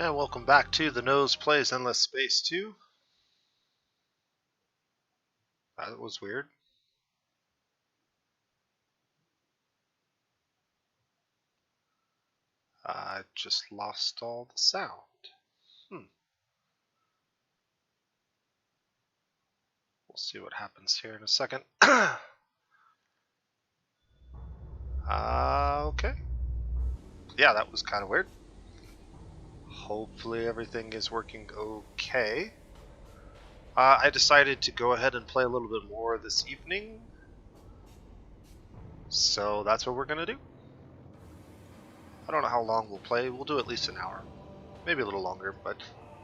And welcome back to The Nose Plays Endless Space 2. That was weird. I just lost all the sound. We'll see what happens here in a second. Okay. Yeah, that was kind of weird. Hopefully everything is working okay. I decided to go ahead and play a little bit more this evening. So that's what we're going to do. I don't know how long we'll play. We'll do at least an hour. Maybe a little longer, but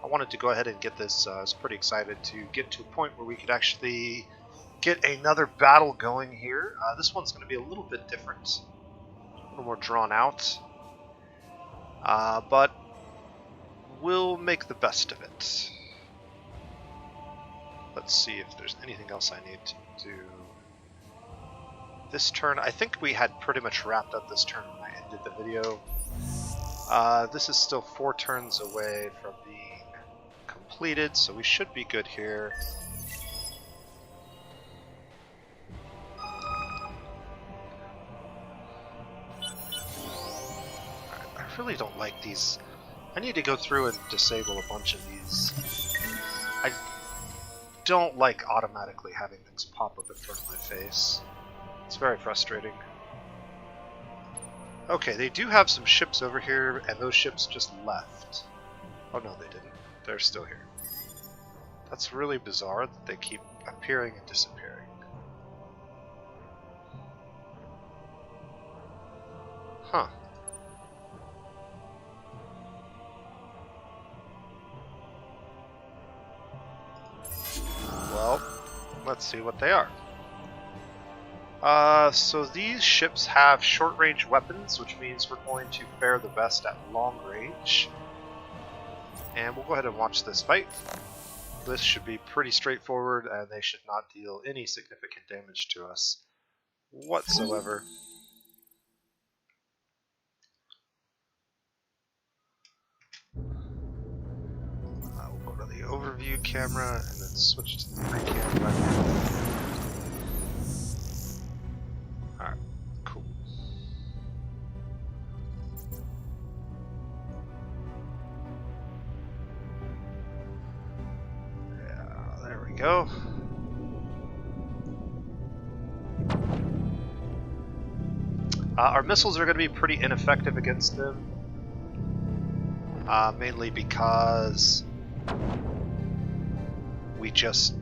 I wanted to go ahead and get this. I was pretty excited to get to a point where we could actually get another battle going here. This one's going to be a little bit different, a little more drawn out, but we'll make the best of it. Let's see if there's anything else I need to do. This turn, I think we had pretty much wrapped up this turn when I ended the video. This is still 4 turns away from being completed, so we should be good here. I really don't like these. I need to go through and disable a bunch of these. I don't like automatically having things pop up in front of my face. It's very frustrating. Okay, they do have some ships over here, and those ships just left. Oh no, they didn't. They're still here. That's really bizarre that they keep appearing and disappearing. Huh. Well, let's see what they are. So these ships have short-range weapons, which means we're going to fare the best at long range. And we'll go ahead and watch this fight. This should be pretty straightforward, and they should not deal any significant damage to us whatsoever. We'll go to the overview camera and then switch to the free camera. Alright, cool. Yeah, there we go. Our missiles are going to be pretty ineffective against them. Mainly because we just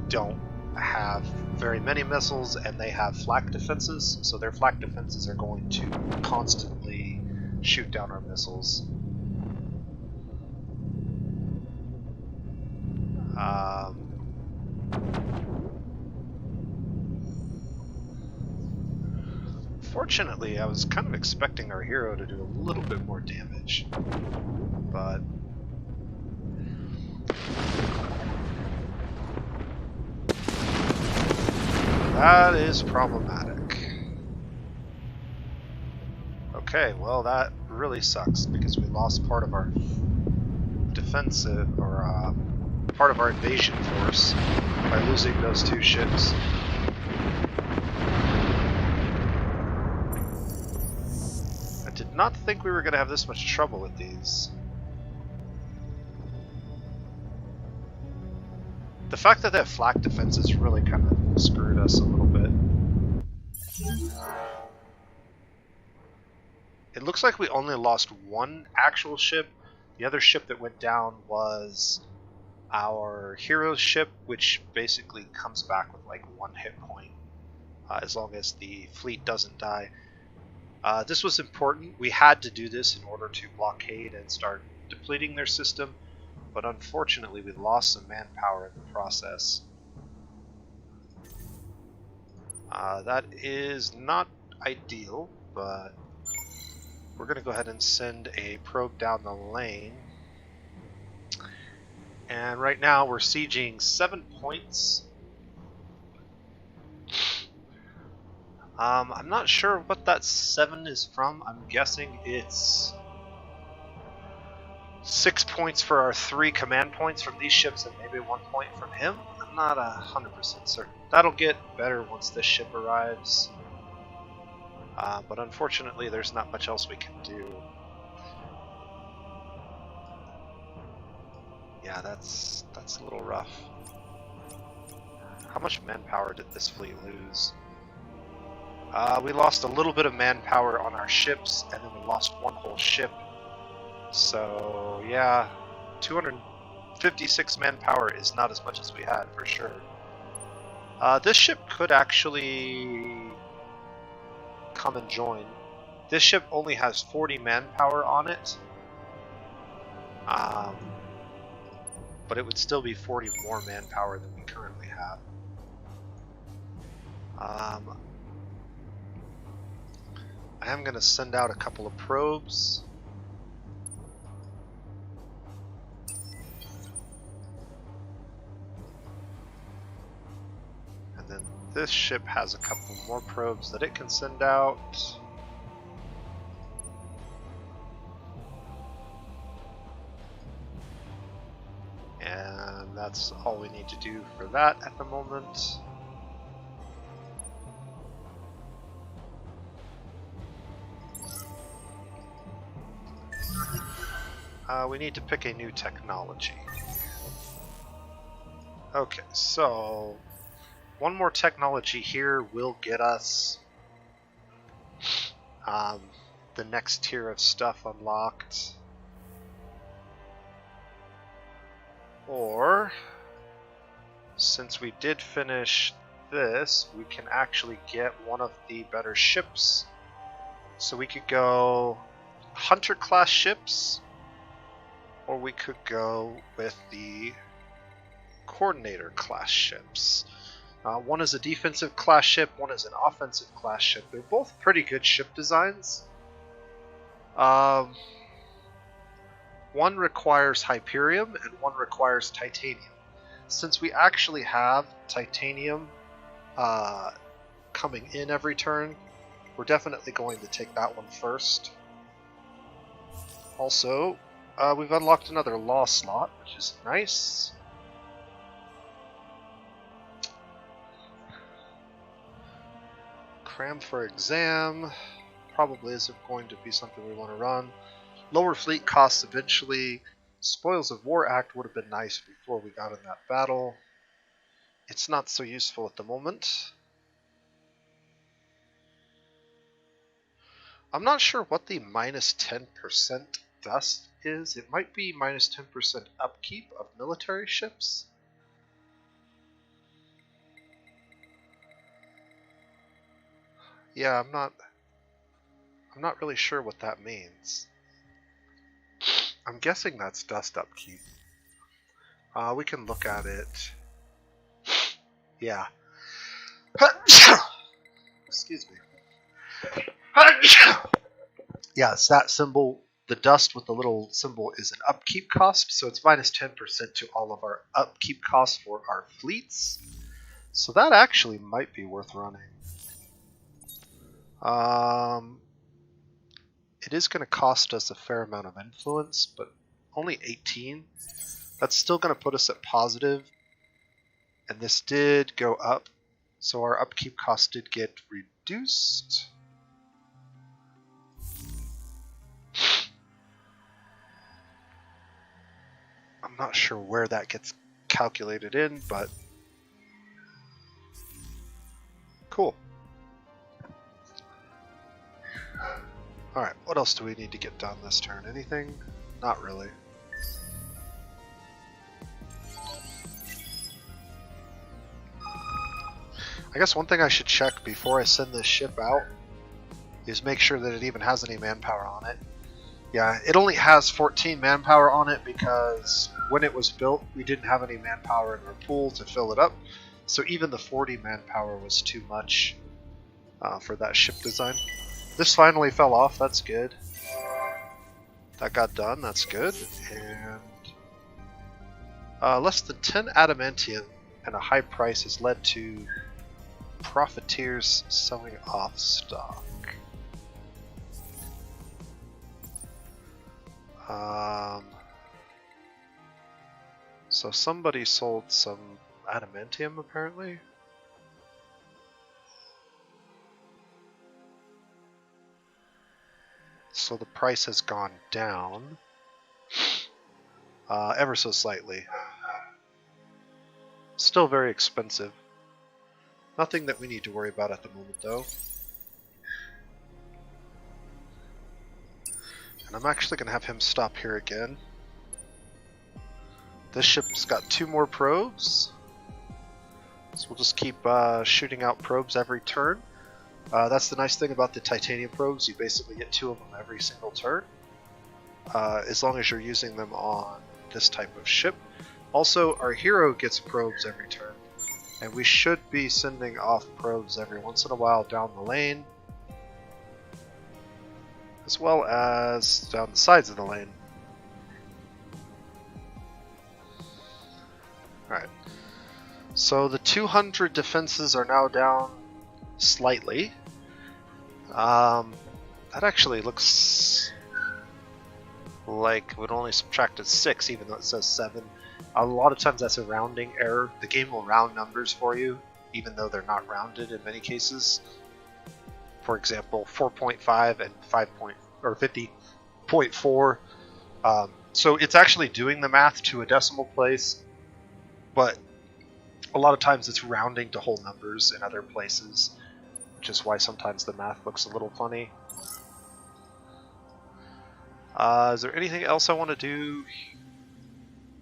don't have very many missiles, and they have flak defenses, so their flak defenses are going to constantly shoot down our missiles. Fortunately, I was kind of expecting our hero to do a little bit more damage, but that is problematic. Okay, well that really sucks because we lost part of our defensive, or part of our invasion force by losing those 2 ships. I did not think we were going to have this much trouble with these. The fact that they have flak defenses really kind of screwed us a little bit. It looks like we only lost 1 actual ship. The other ship that went down was our hero's ship, which basically comes back with like 1 hit point as long as the fleet doesn't die. This was important. We had to do this in order to blockade and start depleting their system, but unfortunately we lost some manpower in the process. That is not ideal, but we're going to go ahead and send a probe down the lane. And right now we're sieging 7 points. I'm not sure what that 7 is from. I'm guessing it's 6 points for our 3 command points from these ships and maybe 1 point from him. I'm not 100% certain. That'll get better once this ship arrives. But unfortunately, there's not much else we can do. Yeah, that's a little rough. How much manpower did this fleet lose? We lost a little bit of manpower on our ships, and then we lost 1 whole ship. So, yeah, 256 manpower is not as much as we had, for sure. This ship could actually come and join. This ship only has 40 manpower on it. But it would still be 40 more manpower than we currently have. I am going to send out a couple of probes. And then this ship has a couple more probes that it can send out. And that's all we need to do for that at the moment. We need to pick a new technology. Okay, so one more technology here will get us the next tier of stuff unlocked. Or, since we did finish this, we can actually get one of the better ships. So we could go Hunter class ships, or we could go with the Coordinator class ships. One is a defensive class ship, one is an offensive class ship. They're both pretty good ship designs. One requires Hyperium and one requires Titanium. Since we actually have Titanium coming in every turn, we're definitely going to take that one first. Also, we've unlocked another law slot, which is nice. Cram for exam probably isn't going to be something we want to run. Lower fleet costs eventually. Spoils of War Act would have been nice before we got in that battle. It's not so useful at the moment. I'm not sure what the minus 10% dust is. It might be minus 10% upkeep of military ships. Yeah, I'm not really sure what that means. I'm guessing that's dust upkeep. We can look at it. Yeah. Excuse me. Yeah, it's that symbol. The dust with the little symbol is an upkeep cost, so it's minus 10% to all of our upkeep costs for our fleets. So that actually might be worth running. It is going to cost us a fair amount of influence, but only 18. That's still going to put us at positive. And this did go up, so our upkeep cost did get reduced. I'm not sure where that gets calculated in, but cool. Alright, what else do we need to get done this turn? Anything? Not really. I guess one thing I should check before I send this ship out is make sure that it even has any manpower on it. Yeah, it only has 14 manpower on it because when it was built, we didn't have any manpower in our pool to fill it up. So even the 40 manpower was too much for that ship design. This finally fell off, that's good. That got done, that's good. And less than 10 adamantium and a high price has led to profiteers selling off stock. So somebody sold some adamantium apparently. So the price has gone down ever so slightly. Still very expensive. Nothing that we need to worry about at the moment though. And I'm actually going to have him stop here again. This ship's got 2 more probes. So we'll just keep shooting out probes every turn. That's the nice thing about the titanium probes. You basically get 2 of them every single turn. As long as you're using them on this type of ship. Also, our hero gets probes every turn. And we should be sending off probes every once in a while down the lane. As well as down the sides of the lane. Alright. So the 200 defenses are now down slightly. That actually looks like it only subtracted 6 even though it says 7. A lot of times that's a rounding error. The game will round numbers for you even though they're not rounded in many cases. For example, 4.5 and 50.4. So it's actually doing the math to a decimal place, but a lot of times it's rounding to whole numbers in other places, which is why sometimes the math looks a little funny. Is there anything else I want to do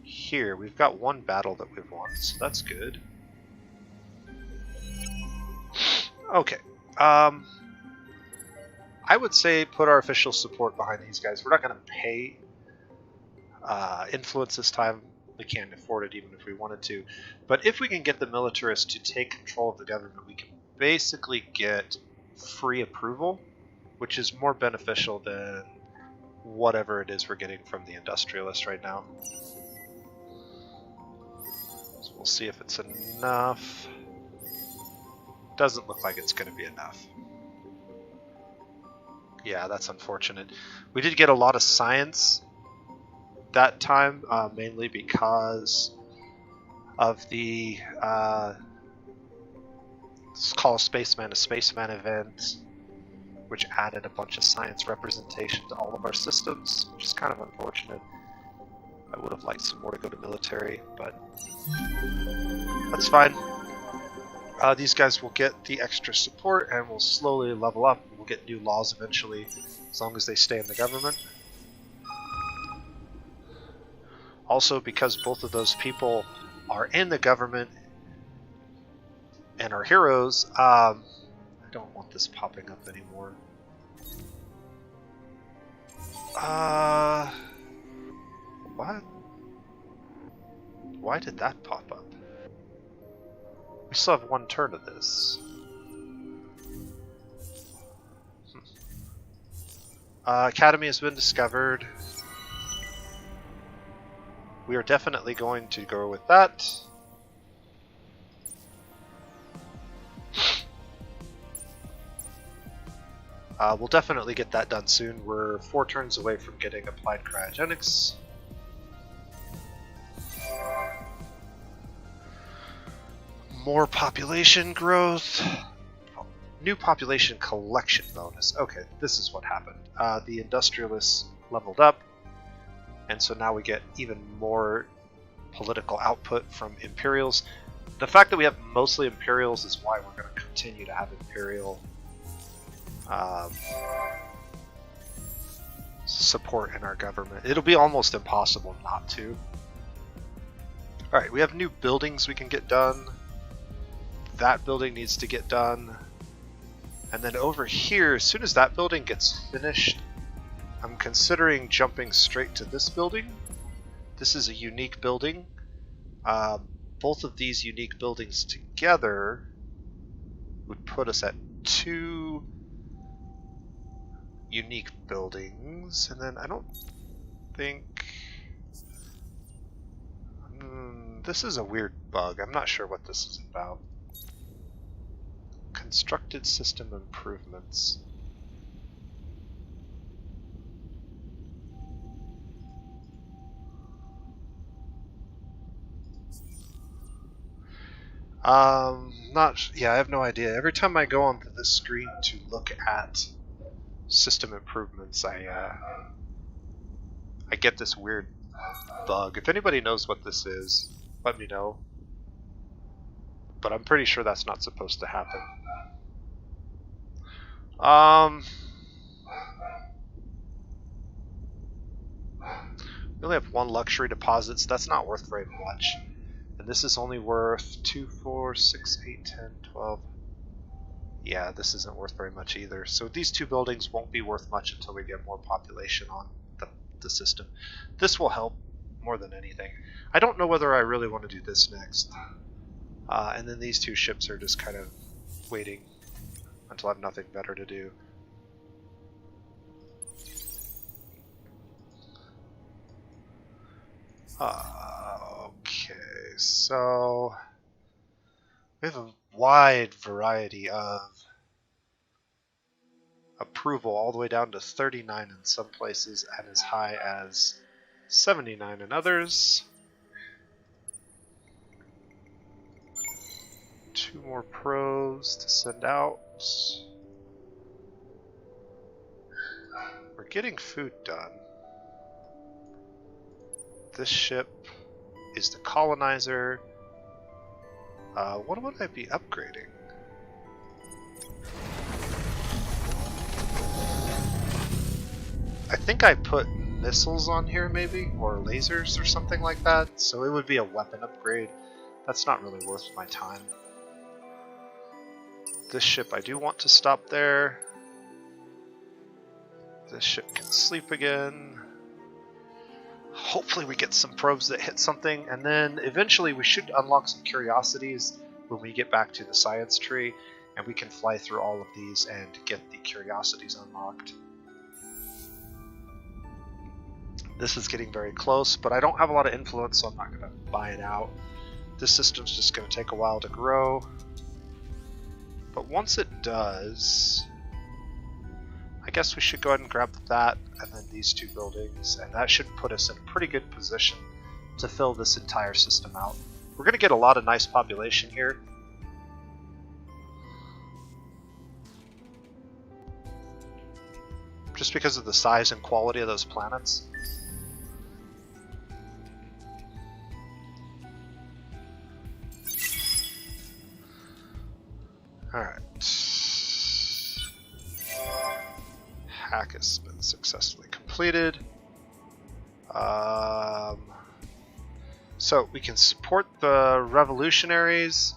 here? We've got 1 battle that we've won, so that's good. Okay. I would say put our official support behind these guys. We're not going to pay influence this time. We can't afford it even if we wanted to. But if we can get the militarists to take control of the government, we can basically get free approval, which is more beneficial than whatever it is we're getting from the industrialists right now. So we'll see if it's enough. Doesn't look like it's going to be enough. Yeah, that's unfortunate. We did get a lot of science that time, mainly because of the Call Spaceman a Spaceman event, which added a bunch of science representation to all of our systems, which is kind of unfortunate. I would have liked some more to go to military, but that's fine. These guys will get the extra support and will slowly level up. We'll get new laws eventually, as long as they stay in the government. Also, because both of those people are in the government and are heroes, I don't want this popping up anymore. What? Why did that pop up? We still have 1 turn of this. Academy has been discovered. We are definitely going to go with that. We'll definitely get that done soon. We're 4 turns away from getting applied cryogenics. More population growth. New population collection bonus. Okay, this is what happened. The industrialists leveled up, and so now we get even more political output from Imperials. The fact that we have mostly Imperials is why we're going to continue to have Imperial support in our government. It'll be almost impossible not to. Alright, we have new buildings we can get done. That building needs to get done. And then over here, as soon as that building gets finished, I'm considering jumping straight to this building. This is a unique building. Both of these unique buildings together would put us at 2 unique buildings. And then I don't think... this is a weird bug. I'm not sure what this is about. Constructed system improvements. Yeah, I have no idea. Every time I go onto this screen to look at system improvements, I get this weird bug. If anybody knows what this is, let me know. But I'm pretty sure that's not supposed to happen. We only have one luxury deposit, so that's not worth very much. And this is only worth 2, 4, 6, 8, 10, 12. Yeah, this isn't worth very much either. So these two buildings won't be worth much until we get more population on the system. This will help more than anything. I don't know whether I really want to do this next. And then these two ships are just kind of waiting until I have nothing better to do. Okay, so we have a wide variety of approval, all the way down to 39 in some places and as high as 79 in others. 2 more pros to send out. We're getting food done. This ship is the colonizer. What would I be upgrading? I think I put missiles on here maybe, or lasers or something like that, so it would be a weapon upgrade. That's not really worth my time. This ship, I do want to stop there. This ship can sleep again. Hopefully we get some probes that hit something, and then eventually we should unlock some curiosities when we get back to the science tree, and we can fly through all of these and get the curiosities unlocked. This is getting very close, but I don't have a lot of influence, so I'm not going to buy it out. This system's just going to take a while to grow. But once it does, I guess we should go ahead and grab that and then these two buildings, and that should put us in a pretty good position to fill this entire system out. We're going to get a lot of nice population here. Just because of the size and quality of those planets. Alright. Hack has been successfully completed. So we can support the revolutionaries,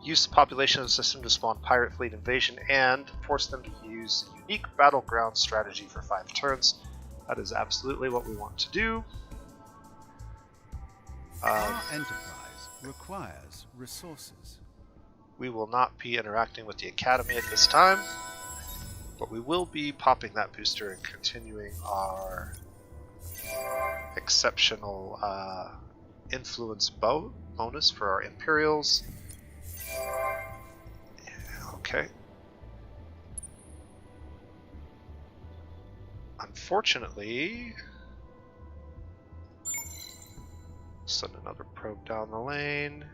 use the population of the system to spawn pirate fleet invasion, and force them to use unique battleground strategy for 5 turns. That is absolutely what we want to do. Our enterprise requires resources. We will not be interacting with the Academy at this time, but we will be popping that booster and continuing our exceptional influence bonus for our Imperials. Yeah, okay. Unfortunately, send another probe down the lane.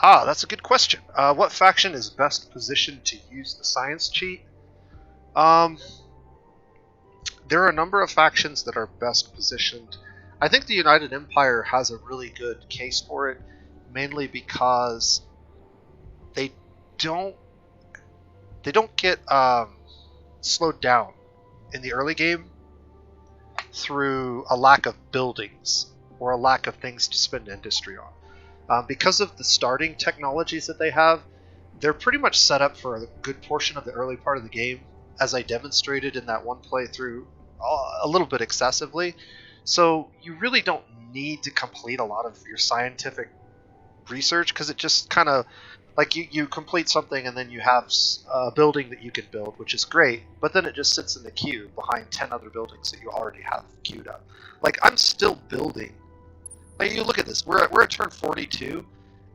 Ah, that's a good question. What faction is best positioned to use the science cheat? There are a number of factions that are best positioned. I think the United Empire has a really good case for it, mainly because they don't get slowed down in the early game through a lack of buildings or a lack of things to spend industry on. Because of the starting technologies that they have, they're pretty much set up for a good portion of the early part of the game, as I demonstrated in that one playthrough a little bit excessively. So you really don't need to complete a lot of your scientific research, because it just kind of, like, you complete something and then you have a building that you can build, which is great, but then it just sits in the queue behind 10 other buildings that you already have queued up. Like, I'm still building. Like, you look at this, we're at turn 42,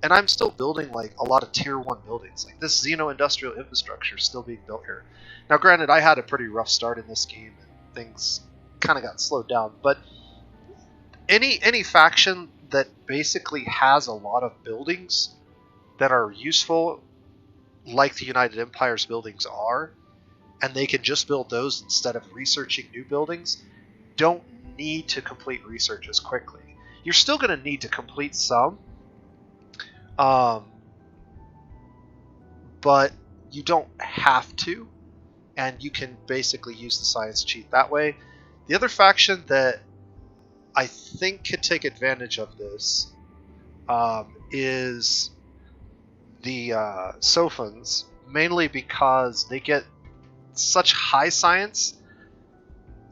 and I'm still building like a lot of tier 1 buildings. Like, this Xeno-industrial infrastructure is still being built here. Now granted, I had a pretty rough start in this game and things kind of got slowed down, but any faction that basically has a lot of buildings that are useful, like the United Empire's buildings are, and they can just build those instead of researching new buildings, don't need to complete research as quickly. You're still going to need to complete some, but you don't have to, and you can basically use the science cheat that way. The other faction that I think could take advantage of this is the Sophons, mainly because they get such high science,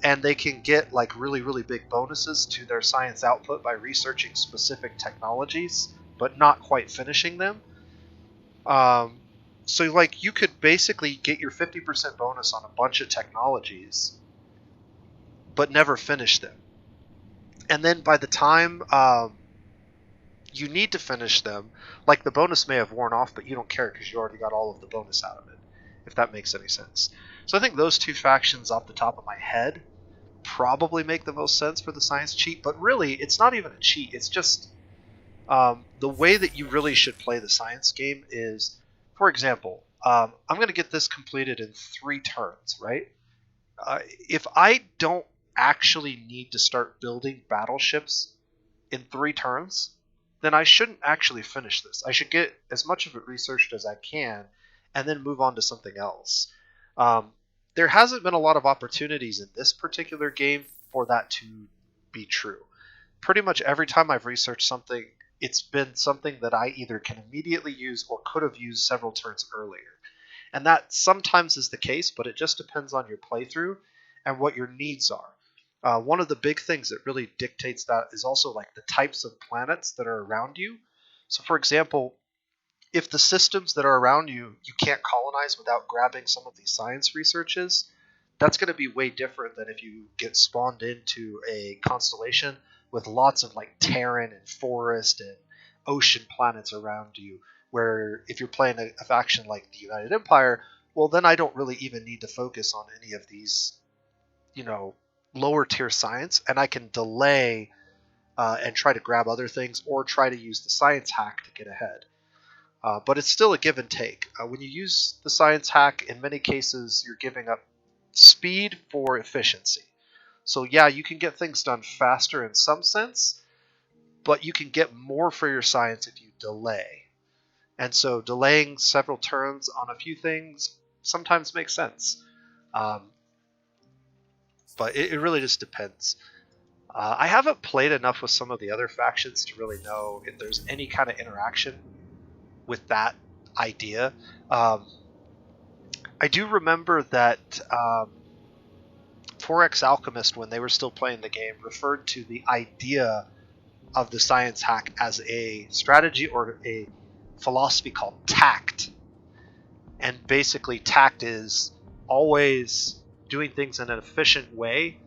and they can get like really big bonuses to their science output by researching specific technologies, but not quite finishing them. So like you could basically get your 50% bonus on a bunch of technologies, but never finish them. And then by the time you need to finish them, like the bonus may have worn off, but you don't care because you already got all of the bonus out of it, if that makes any sense. So I think those two factions off the top of my head probably make the most sense for the science cheat, but really it's not even a cheat. It's just the way that you really should play the science game is, for example, I'm going to get this completed in 3 turns, right? If I don't actually need to start building battleships in 3 turns, then I shouldn't actually finish this. I should get as much of it researched as I can and then move on to something else. There hasn't been a lot of opportunities in this particular game for that to be true. Pretty much every time I've researched something, it's been something that I either can immediately use or could have used several turns earlier. And that sometimes is the case, but it just depends on your playthrough and what your needs are. One of the big things that really dictates that is also like the types of planets that are around you. So for example, if the systems that are around you can't colonize without grabbing some of these science researches, that's going to be way different than if you get spawned into a constellation with lots of like Terran and forest and ocean planets around you, where if you're playing a faction like the United Empire, well then I don't really even need to focus on any of these, lower tier science, and I can delay and try to grab other things or try to use the science hack to get ahead. But it's still a give and take. When you use the science hack, in many cases, you're giving up speed for efficiency. So yeah, you can get things done faster in some sense, but you can get more for your science if you delay. And so delaying several turns on a few things sometimes makes sense. But it really just depends. I haven't played enough with some of the other factions to really know if there's any kind of interaction with that idea. I do remember that 4X Alchemist, when they were still playing the game, referred to the idea of the science hack as a strategy or a philosophy called tact. And basically tact is always doing things in an efficient way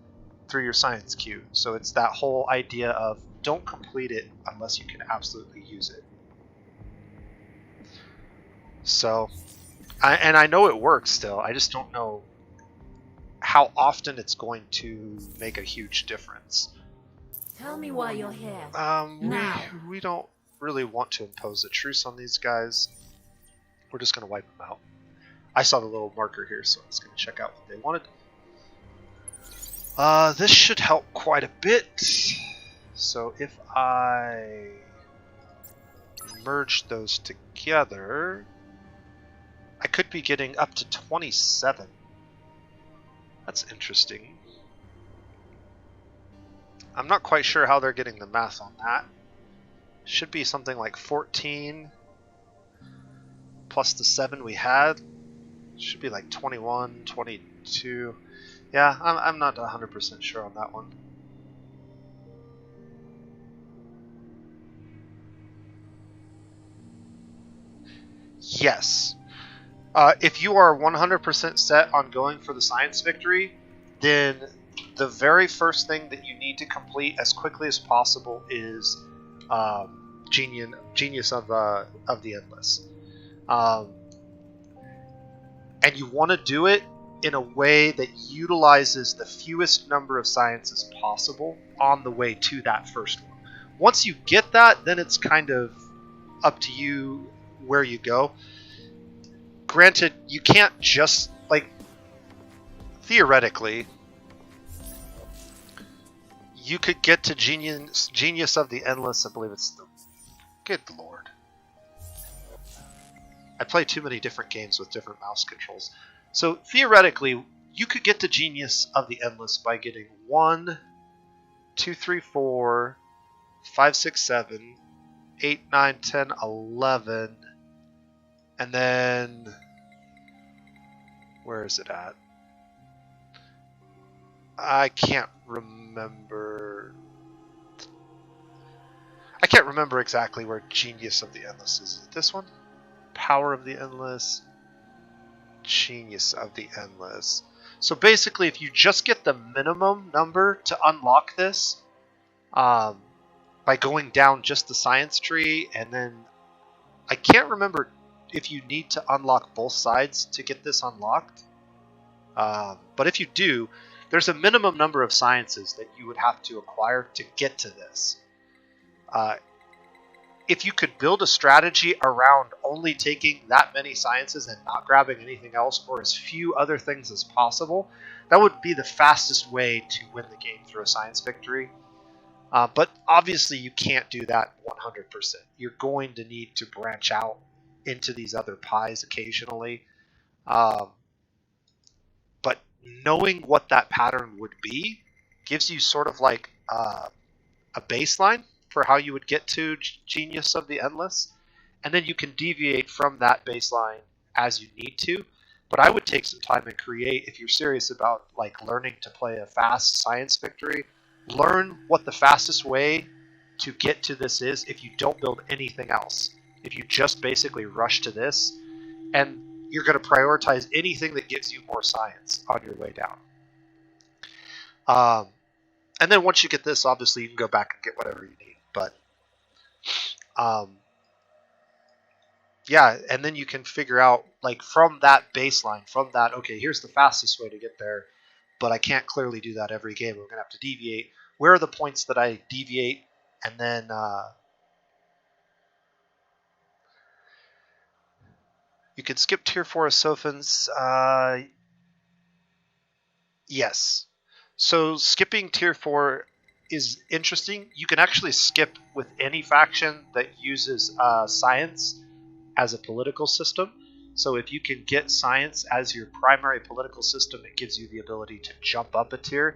through your science queue. So it's that whole idea of don't complete it unless you can absolutely use it. So, I know it works still. I just don't know how often it's going to make a huge difference. Tell me why you're here. We don't really want to impose a truce on these guys. We're just going to wipe them out. I saw the little marker here, so I was going to check out what they wanted. This should help quite a bit. So if I merge those together, I could be getting up to 27. That's interesting. I'm not quite sure how they're getting the math on that. Should be something like 14 plus the 7 we had. Should be like 21, 22. Yeah, I'm not 100% sure on that one. Yes. If you are 100% set on going for the science victory, then the very first thing that you need to complete as quickly as possible is Genius of the Endless. And you want to do it in a way that utilizes the fewest number of sciences possible on the way to that first one. Once you get that, then it's kind of up to you where you go. Granted, you can't just, like, theoretically, you could get to Genius of the Endless. I believe it's the... Good lord. I play too many different games with different mouse controls. So theoretically, you could get to Genius of the Endless by getting 1, 2, 3, 4, 5, 6, 7, 8, 9, 10, 11, and then... Where is it at? I can't remember. I can't remember exactly where Genius of the Endless is. Is it this one? Power of the Endless. Genius of the Endless. So basically, if you just get the minimum number to unlock this, by going down just the science tree, and then I can't remember if you need to unlock both sides to get this unlocked. But if you do, there's a minimum number of sciences that you would have to acquire to get to this. If you could build a strategy around only taking that many sciences and not grabbing anything else, or as few other things as possible, that would be the fastest way to win the game through a science victory. But obviously you can't do that 100%. You're going to need to branch out into these other pies occasionally. But knowing what that pattern would be gives you sort of like a baseline for how you would get to Genius of the Endless, and then you can deviate from that baseline as you need to. But I would take some time and create, if you're serious about like learning to play a fast science victory, learn what the fastest way to get to this is if you don't build anything else. If you just basically rush to this, and you're going to prioritize anything that gives you more science on your way down. And then once you get this, obviously you can go back and get whatever you need. But yeah, and then you can figure out, like, from that baseline, from that, okay, here's the fastest way to get there, but I can't clearly do that every game. We're going to have to deviate. Where are the points that I deviate? And then you can skip tier 4 of Sophons. Yes. So skipping tier 4 is interesting. You can actually skip with any faction that uses science as a political system. So if you can get science as your primary political system, it gives you the ability to jump up a tier.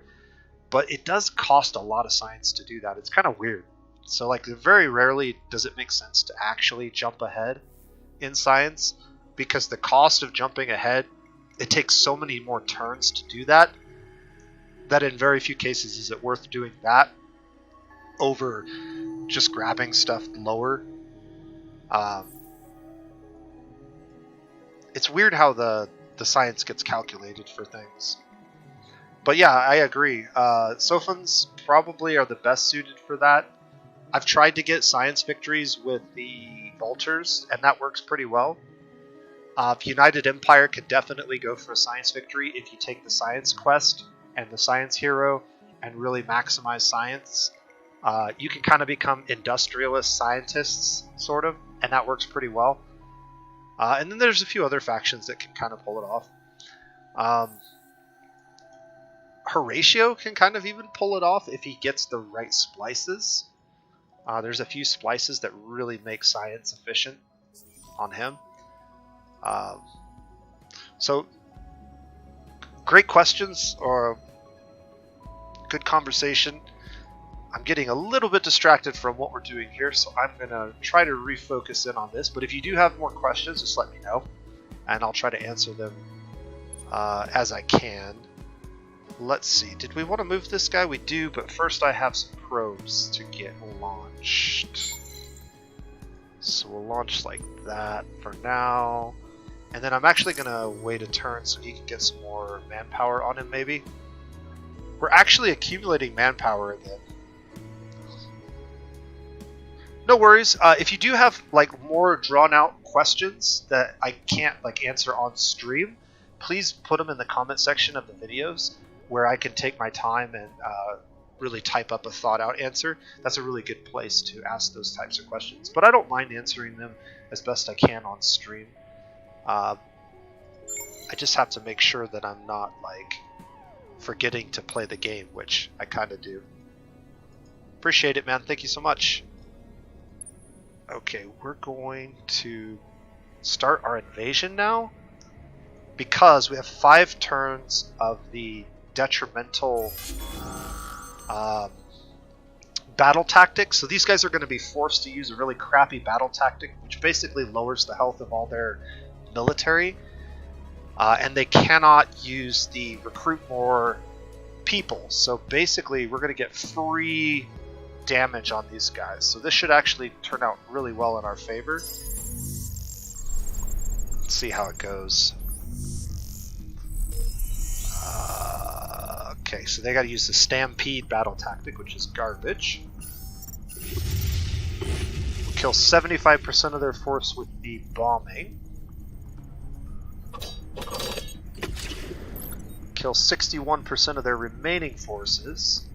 But it does cost a lot of science to do that. It's kind of weird. So like very rarely does it make sense to actually jump ahead in science, because the cost of jumping ahead, it takes so many more turns to do that, that in very few cases is it worth doing that over just grabbing stuff lower. It's weird how the science gets calculated for things. But yeah, I agree. Sophons probably are the best suited for that. I've tried to get science victories with the Vultures, and that works pretty well. United Empire can definitely go for a science victory if you take the science quest and the science hero and really maximize science. You can kind of become industrialist scientists, sort of, and that works pretty well. And then there's a few other factions that can kind of pull it off. Horatio can kind of even pull it off if he gets the right splices. There's a few splices that really make science efficient on him. So, great questions, or good conversation. I'm getting a little bit distracted from what we're doing here, so I'm going to try to refocus in on this. But if you do have more questions, just let me know, and I'll try to answer them as I can. Let's see, did we want to move this guy? We do, but first I have some probes to get launched. So we'll launch like that for now. And then I'm actually going to wait a turn so he can get some more manpower on him, maybe. We're actually accumulating manpower again. No worries. If you do have like more drawn out questions that I can't like answer on stream, please put them in the comment section of the videos where I can take my time and really type up a thought out answer. That's a really good place to ask those types of questions. But I don't mind answering them as best I can on stream. I just have to make sure that I'm not like forgetting to play the game, which I kind of do. Appreciate it, man. Thank you so much. Okay, we're going to start our invasion now because we have 5 turns of the detrimental battle tactic. So these guys are going to be forced to use a really crappy battle tactic, which basically lowers the health of all their military. And they cannot use the recruit more people. So basically we're going to get free damage on these guys. So this should actually turn out really well in our favor. Let's see how it goes. Okay, so they got to use the Stampede battle tactic, which is garbage. We'll kill 75% of their force with the bombing. Kill 61% of their remaining forces.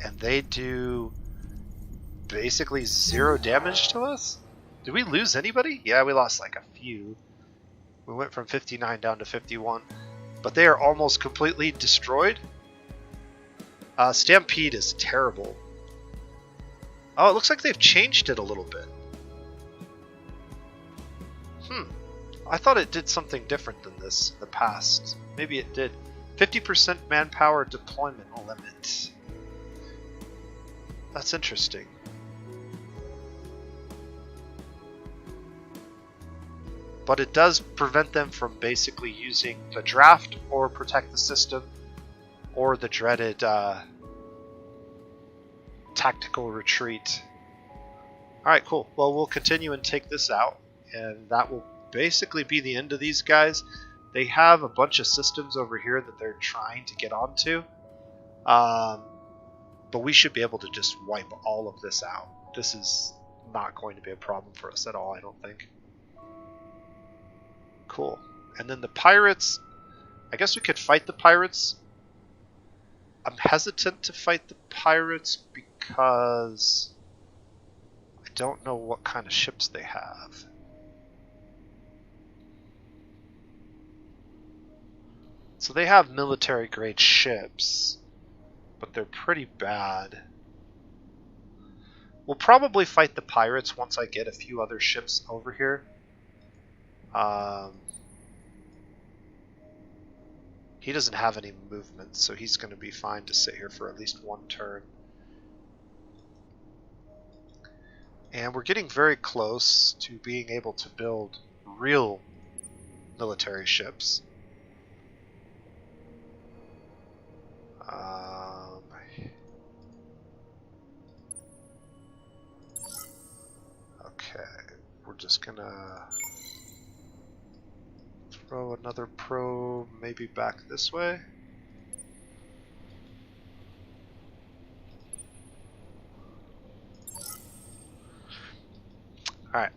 And they do basically 0 damage to us? Did we lose anybody? Yeah, we lost like a few. We went from 59 down to 51. But they are almost completely destroyed. Stampede is terrible. Oh, it looks like they've changed it a little bit. I thought it did something different than this in the past. Maybe it did. 50% manpower deployment limit. That's interesting. But it does prevent them from basically using the draft or protect the system or the dreaded tactical retreat. Alright, cool. Well, we'll continue and take this out, and that will basically be the end of these guys. They have a bunch of systems over here that they're trying to get onto. But we should be able to just wipe all of this out. This is not going to be a problem for us at all, I don't think. Cool. And then the pirates, I guess we could fight the pirates. I'm hesitant to fight the pirates because I don't know what kind of ships they have. So they have military grade ships, but they're pretty bad. We'll probably fight the pirates once I get a few other ships over here. He doesn't have any movement, so he's going to be fine to sit here for at least 1 turn. And we're getting very close to being able to build real military ships. Okay, we're just gonna throw another probe maybe back this way. Alright.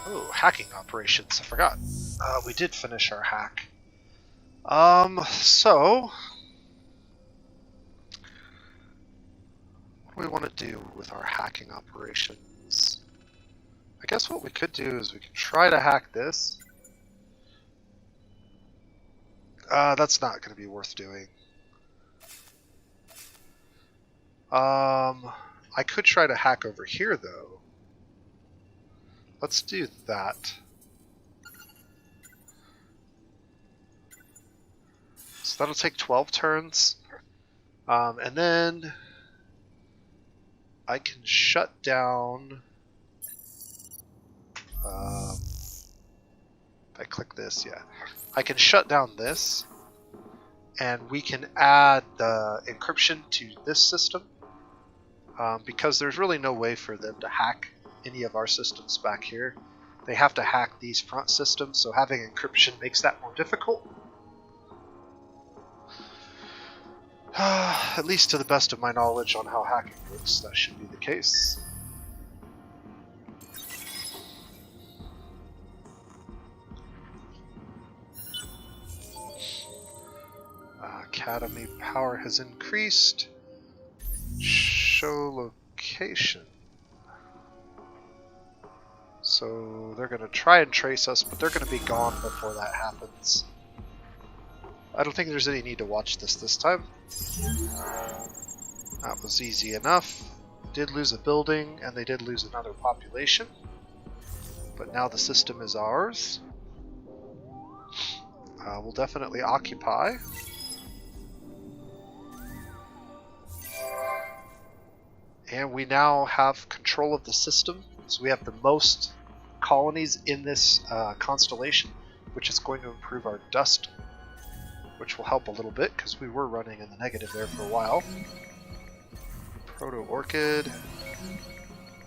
Oh, hacking operations. I forgot. We did finish our hack. So what do we want to do with our hacking operations? I guess what we could do is we could try to hack this. That's not going to be worth doing. I could try to hack over here though. Let's do that. So that'll take 12 turns. And then I can shut down. If I click this, yeah. I can shut down this. And we can add the encryption to this system. Because there's really no way for them to hack any of our systems back here. They have to hack these front systems, so having encryption makes that more difficult. At least to the best of my knowledge on how hacking works, that should be the case. Academy power has increased. Show location. So they're going to try and trace us, but they're going to be gone before that happens. I don't think there's any need to watch this time. That was easy enough. Did lose a building, and they did lose another population. But now the system is ours. We'll definitely occupy. And we now have control of the system. So we have the most colonies in this constellation, which is going to improve our dust, which will help a little bit because we were running in the negative there for a while. Proto-Orchid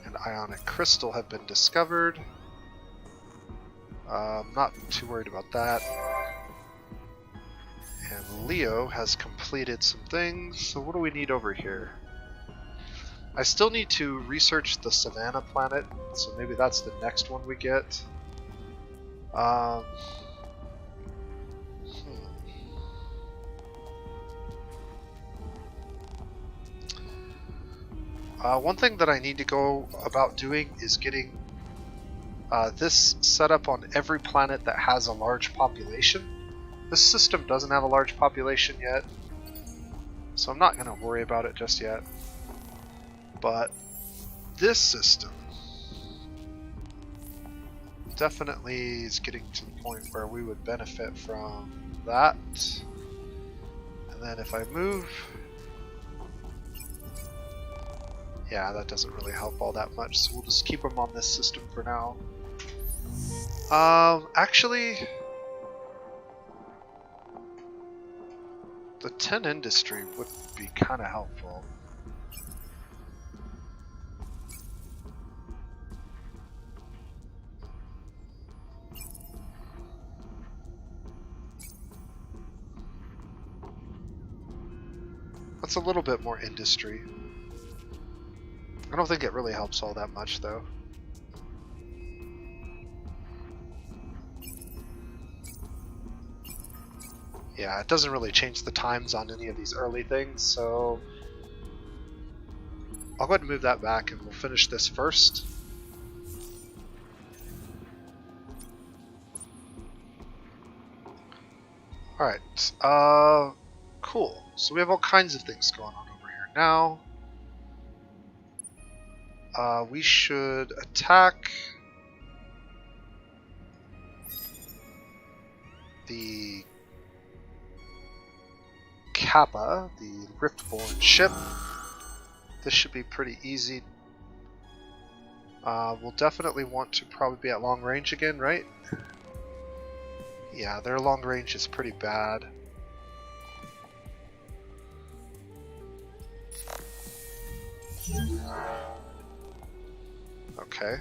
and Ionic Crystal have been discovered. Not too worried about that. And Leo has completed some things. So what do we need over here? I still need to research the Savannah planet, so maybe that's the next one we get. One thing that I need to go about doing is getting this set up on every planet that has a large population. This system doesn't have a large population yet, so I'm not going to worry about it just yet. But this system definitely is getting to the point where we would benefit from that. And then if I move... Yeah, that doesn't really help all that much, so we'll just keep them on this system for now. Actually... the 10 industry would be kind of helpful. That's a little bit more industry. I don't think it really helps all that much though. Yeah, it doesn't really change the times on any of these early things, so I'll go ahead and move that back and we'll finish this first. Alright, cool. So we have all kinds of things going on over here now. We should attack the Kappa, the Riftborn ship. This should be pretty easy. We'll definitely want to probably be at long range again, right? Yeah, their long range is pretty bad. Okay,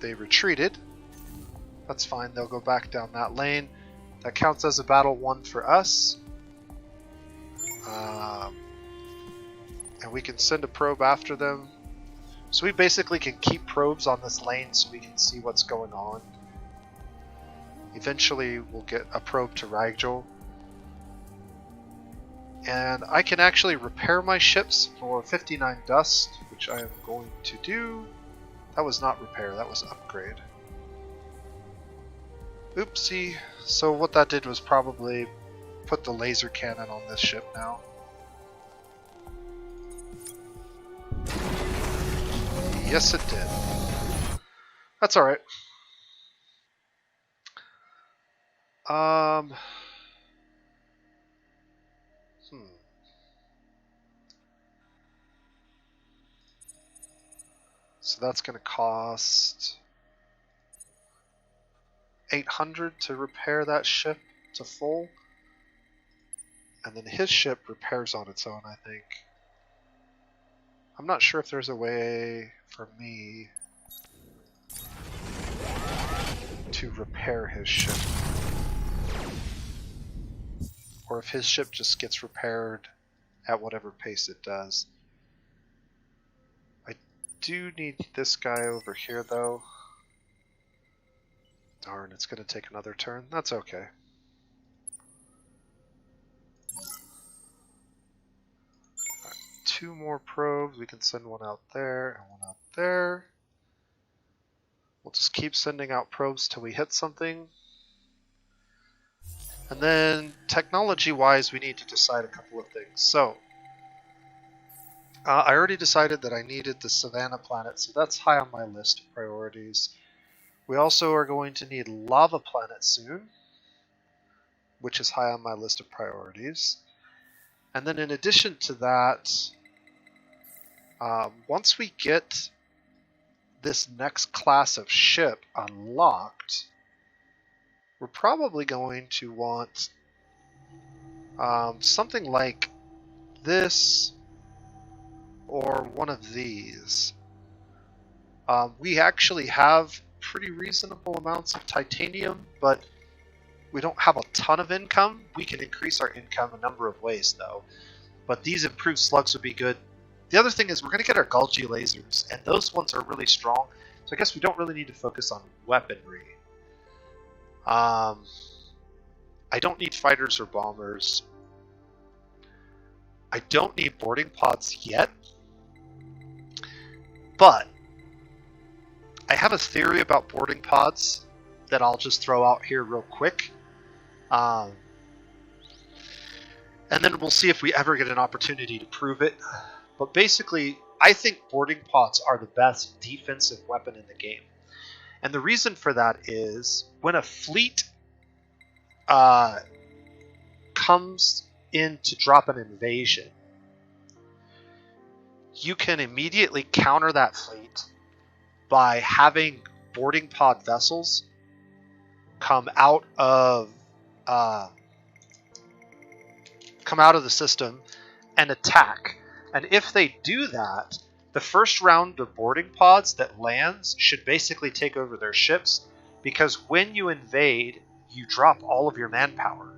they retreated. That's fine, they'll go back down that lane. That counts as a battle won for us. And we can send a probe after them. So we basically can keep probes on this lane so we can see what's going on. Eventually we'll get a probe to Ragdoll. And I can actually repair my ships for 59 dust, which I am going to do. That was not repair, that was upgrade. Oopsie. So what that did was probably put the laser cannon on this ship now. Yes, it did. That's alright. So that's going to cost 800 to repair that ship to full. And then his ship repairs on its own, I think. I'm not sure if there's a way for me to repair his ship. Or if his ship just gets repaired at whatever pace it does. I do need this guy over here though. Darn, it's going to take another turn. That's okay. 2 more probes. We can send one out there and one out there. We'll just keep sending out probes till we hit something. And then technology-wise, we need to decide a couple of things. So, I already decided that I needed the Savannah planet, so that's high on my list of priorities. We also are going to need Lava Planet soon, which is high on my list of priorities. And then in addition to that, once we get this next class of ship unlocked, we're probably going to want something like this or one of these. We actually have pretty reasonable amounts of titanium, but we don't have a ton of income. We can increase our income a number of ways though, but these improved slugs would be good. The other thing is we're going to get our Golgi lasers, and those ones are really strong, so I guess we don't really need to focus on weaponry. I don't need fighters or bombers. I don't need boarding pods yet, but I have a theory about boarding pods that I'll just throw out here real quick. And then we'll see if we ever get an opportunity to prove it. But basically, I think boarding pods are the best defensive weapon in the game. And the reason for that is when a fleet comes in to drop an invasion, you can immediately counter that fleet by having boarding pod vessels come out of the system and attack. And if they do that, the first round of boarding pods that lands should basically take over their ships, because when you invade, you drop all of your manpower.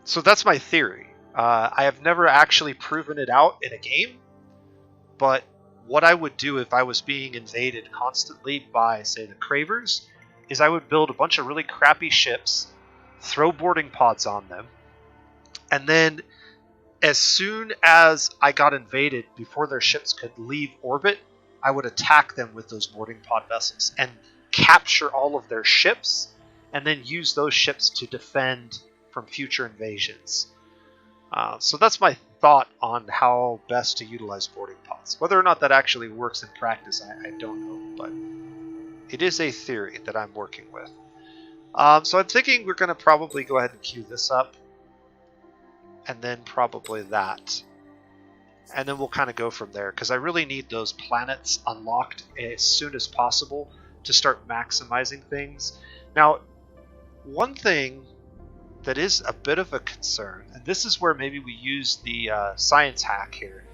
So that's my theory. I have never actually proven it out in a game, but what I would do if I was being invaded constantly by, say, the Cravers, is I would build a bunch of really crappy ships, throw boarding pods on them, and then as soon as I got invaded, before their ships could leave orbit, I would attack them with those boarding pod vessels and capture all of their ships, and then use those ships to defend from future invasions. So that's my thought on how best to utilize boarding pods. Whether or not that actually works in practice, I don't know, but it is a theory that I'm working with. So I'm thinking we're going to probably go ahead and queue this up, and then probably that. And then we'll kind of go from there, because I really need those planets unlocked as soon as possible to start maximizing things. Now, one thing that is a bit of a concern, and this is where maybe we use the science hack here.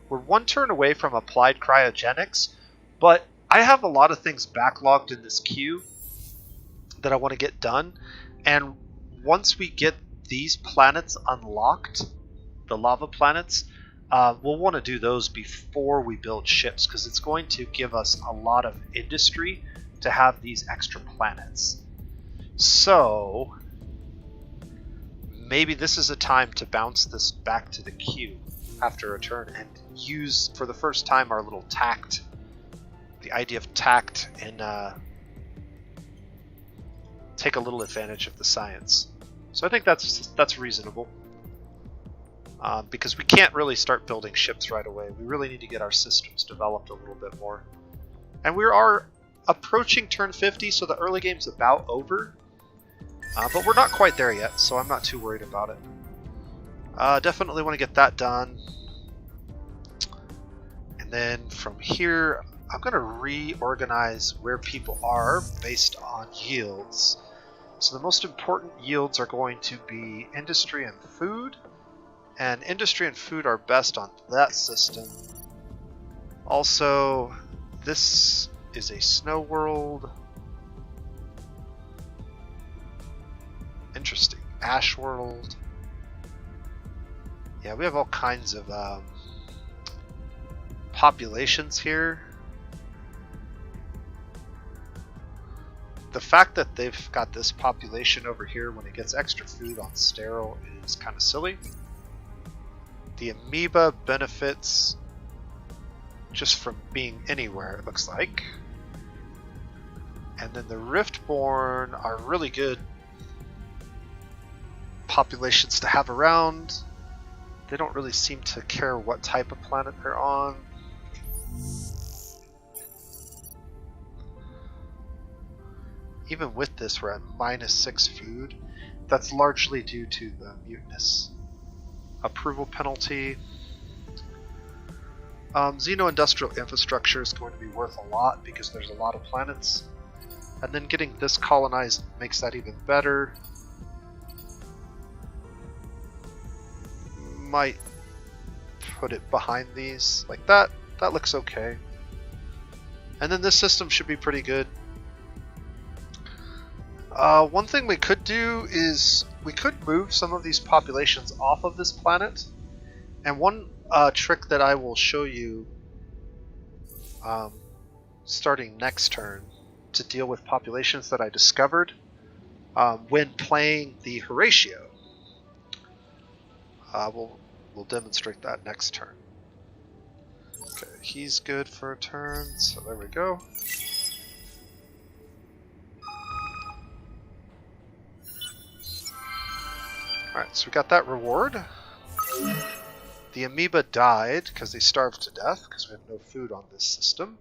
We're one turn away from applied cryogenics, but I have a lot of things backlogged in this queue that I want to get done, and once we get these planets unlocked, the lava planets, we'll want to do those before we build ships, because it's going to give us a lot of industry to have these extra planets. So maybe this is a time to bounce this back to the queue after a turn and use for the first time our little tact, the idea of tact, and take a little advantage of the science. So I think that's reasonable, because we can't really start building ships right away. We really need to get our systems developed a little bit more. And we are approaching turn 50, so the early game's about over. But we're not quite there yet, so I'm not too worried about it. Definitely want to get that done. And then from here, I'm going to reorganize where people are based on yields. So the most important yields are going to be industry and food. And industry and food are best on that system. Also, this is a snow world. Interesting. Ash world. Yeah, we have all kinds of populations here. The fact that they've got this population over here when it gets extra food on sterile is kind of silly. The amoeba benefits just from being anywhere, it looks like. And then the Riftborn are really good populations to have around. They don't really seem to care what type of planet they're on. Even with this, we're at -6 food. That's largely due to the mutinous approval penalty. Xeno-industrial infrastructure is going to be worth a lot because there's a lot of planets. And then getting this colonized makes that even better. Might put it behind these like that. That looks okay. And then this system should be pretty good. One thing we could do is we could move some of these populations off of this planet. And one trick that I will show you starting next turn to deal with populations that I discovered when playing the Horatio. We'll demonstrate that next turn. Okay, he's good for a turn, so there we go. Alright, so we got that reward. The amoeba died because they starved to death because we have no food on this system.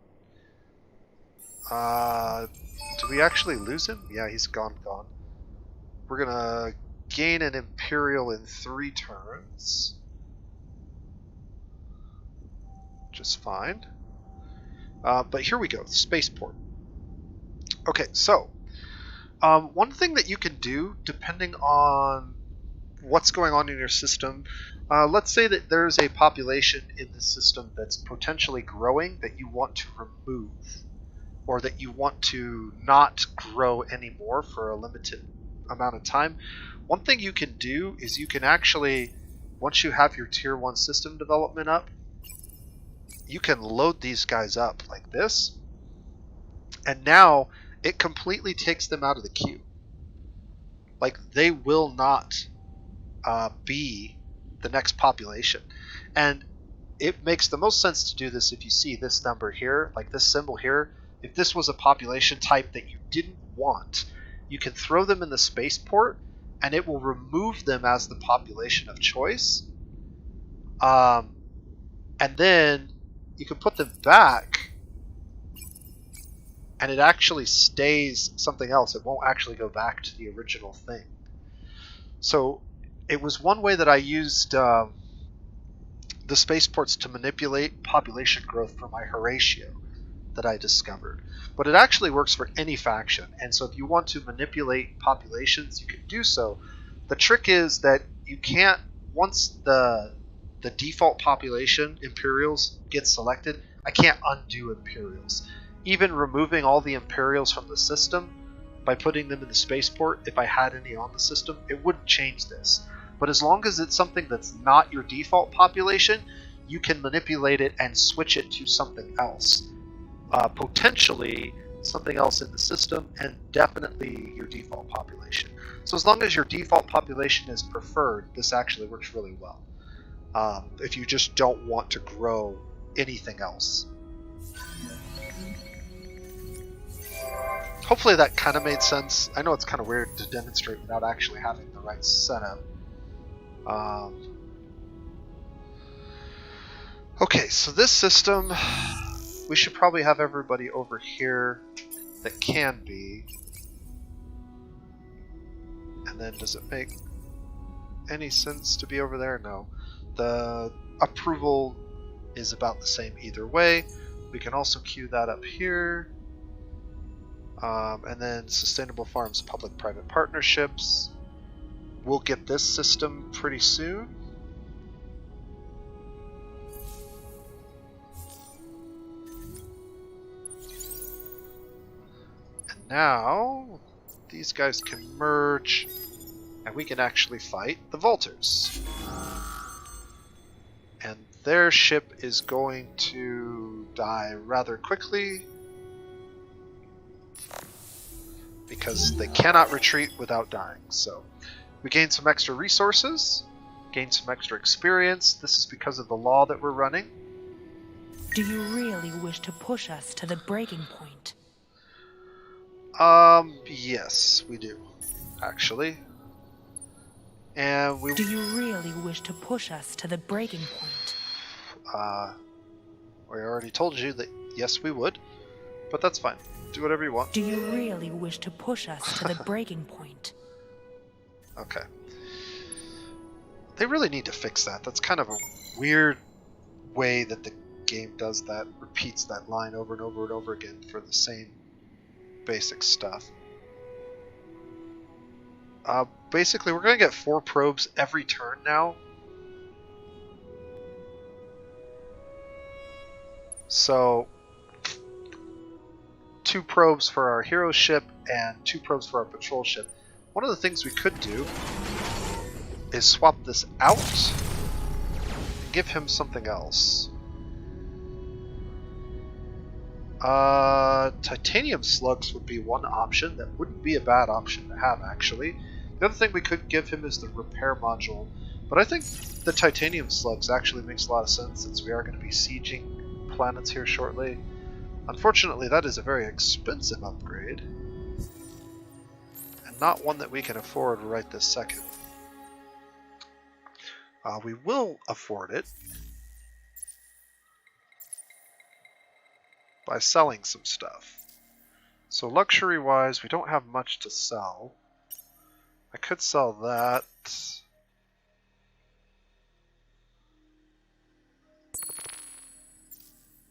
Do we actually lose him? Yeah, he's gone. We're gonna gain an Imperial in 3 turns. Just fine. But here we go, Spaceport. Okay, so one thing that you can do, depending on what's going on in your system, let's say that there's a population in the system that's potentially growing that you want to remove, or that you want to not grow anymore for a limited amount of time. One thing you can do is you can actually, once you have your tier 1 system development up, you can load these guys up like this, and now it completely takes them out of the queue. Like, they will not be the next population. And it makes the most sense to do this if you see this number here, like this symbol here. If this was a population type that you didn't want, you can throw them in the spaceport and it will remove them as the population of choice. And then you can put them back and it actually stays something else. It won't actually go back to the original thing. So it was one way that I used the spaceports to manipulate population growth for my Horatio that I discovered. But it actually works for any faction, and so if you want to manipulate populations, you can do so. The trick is that you can't, once the default population, Imperials, gets selected, I can't undo Imperials. Even removing all the Imperials from the system by putting them in the spaceport, if I had any on the system, it wouldn't change this. But as long as it's something that's not your default population, you can manipulate it and switch it to something else. Potentially something else in the system, and definitely your default population. So as long as your default population is preferred, this actually works really well. If you just don't want to grow anything else. Hopefully that kind of made sense. I know it's kind of weird to demonstrate without actually having the right setup. Okay, so this system, we should probably have everybody over here that can be. And then does it make any sense to be over there? No. The approval is about the same either way. We can also queue that up here. And then sustainable farms, public-private partnerships. We'll get this system pretty soon. And now these guys can merge and we can actually fight the Vultures. And their ship is going to die rather quickly because they cannot retreat without dying. So we gain some extra resources. gain some extra experience. This is because of the law that we're running. Do you really wish to push us to the breaking point? Yes, we do, actually. And we... Do you really wish to push us to the breaking point? We already told you that yes, we would. But that's fine. Do whatever you want. Do you really wish to push us to the breaking point? Okay. They really need to fix that. That's kind of a weird way that the game does that, repeats that line over and over and over again for the same basic stuff. Basically, we're going to get 4 probes every turn now. So, 2 probes for our hero ship and 2 probes for our patrol ship. One of the things we could do is swap this out and give him something else. Titanium slugs would be one option. That wouldn't be a bad option to have, actually. The other thing we could give him is the repair module, but I think the titanium slugs actually makes a lot of sense since we are going to be sieging planets here shortly. Unfortunately, that is a very expensive upgrade, and not one that we can afford right this second. We will afford it by selling some stuff. So luxury-wise, we don't have much to sell. I could sell that.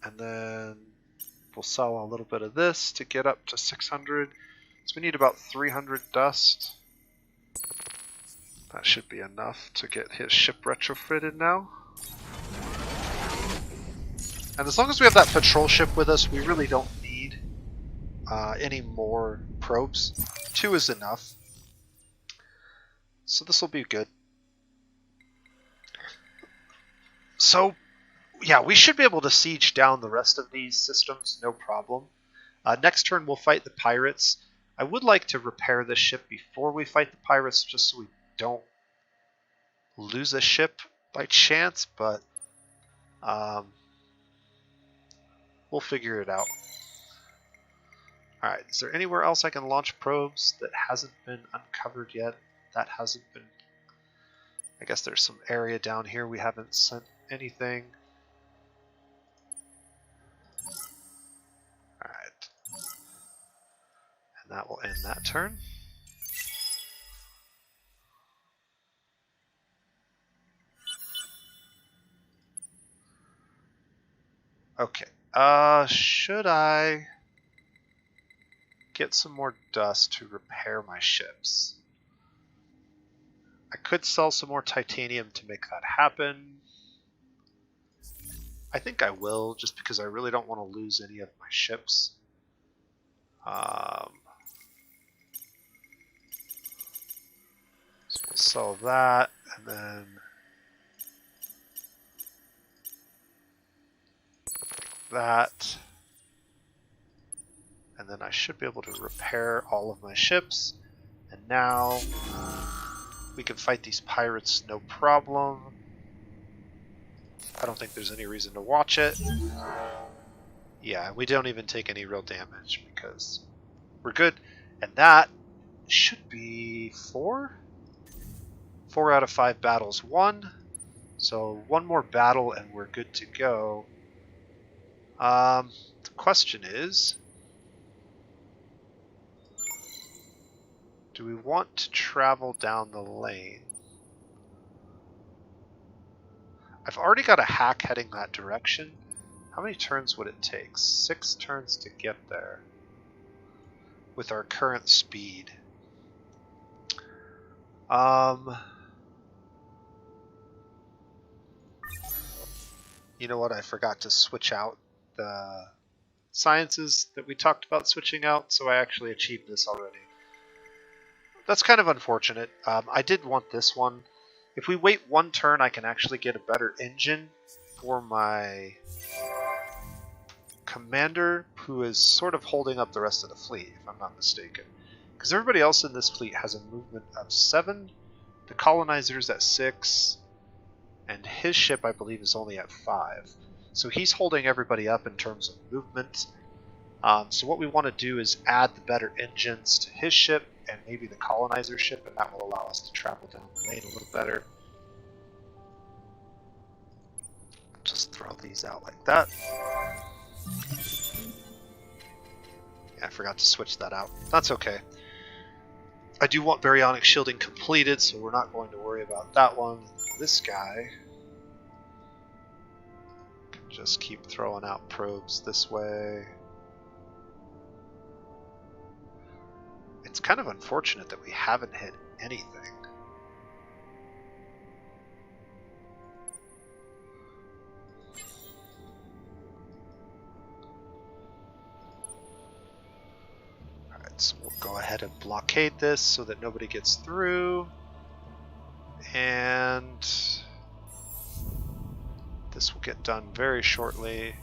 And then we'll sell a little bit of this to get up to 600. So we need about 300 dust. That should be enough to get his ship retrofitted now. And as long as we have that patrol ship with us, we really don't need any more probes. 2 is enough. So this will be good. So, yeah, we should be able to siege down the rest of these systems, no problem. Next turn we'll fight the pirates. I would like to repair the ship before we fight the pirates, just so we don't lose a ship by chance, but we'll figure it out. Alright, is there anywhere else I can launch probes that hasn't been uncovered yet? That hasn't been... I guess there's some area down here we haven't sent anything. Alright. And that will end that turn. Okay. Should I get some more dust to repair my ships? I could sell some more titanium to make that happen. I think I will, just because I really don't want to lose any of my ships. So we'll sell that, and then that. And then I should be able to repair all of my ships. And now we can fight these pirates no problem. I don't think there's any reason to watch it. Yeah, we don't even take any real damage because we're good. And that should be 4? 4 out of 5 battles won. So 1 more battle and we're good to go. The question is, do we want to travel down the lane? I've already got a hack heading that direction. How many turns would it take? 6 turns to get there with our current speed. You know what? I forgot to switch out the sciences that we talked about switching out, so I actually achieved this already. That's kind of unfortunate. I did want this one. If we wait 1 turn, I can actually get a better engine for my commander, who is sort of holding up the rest of the fleet, if I'm not mistaken. Because everybody else in this fleet has a movement of 7. The colonizers at 6. and his ship, I believe, is only at 5. So he's holding everybody up in terms of movement. So what we want to do is add the better engines to his ship and maybe the colonizer ship, and that will allow us to travel down the lane a little better. Just throw these out like that. Yeah, I forgot to switch that out. That's okay. I do want baryonic shielding completed, so we're not going to worry about that one. This guy can just keep throwing out probes this way. It's kind of unfortunate that we haven't hit anything. So we'll go ahead and blockade this so that nobody gets through. And this will get done very shortly.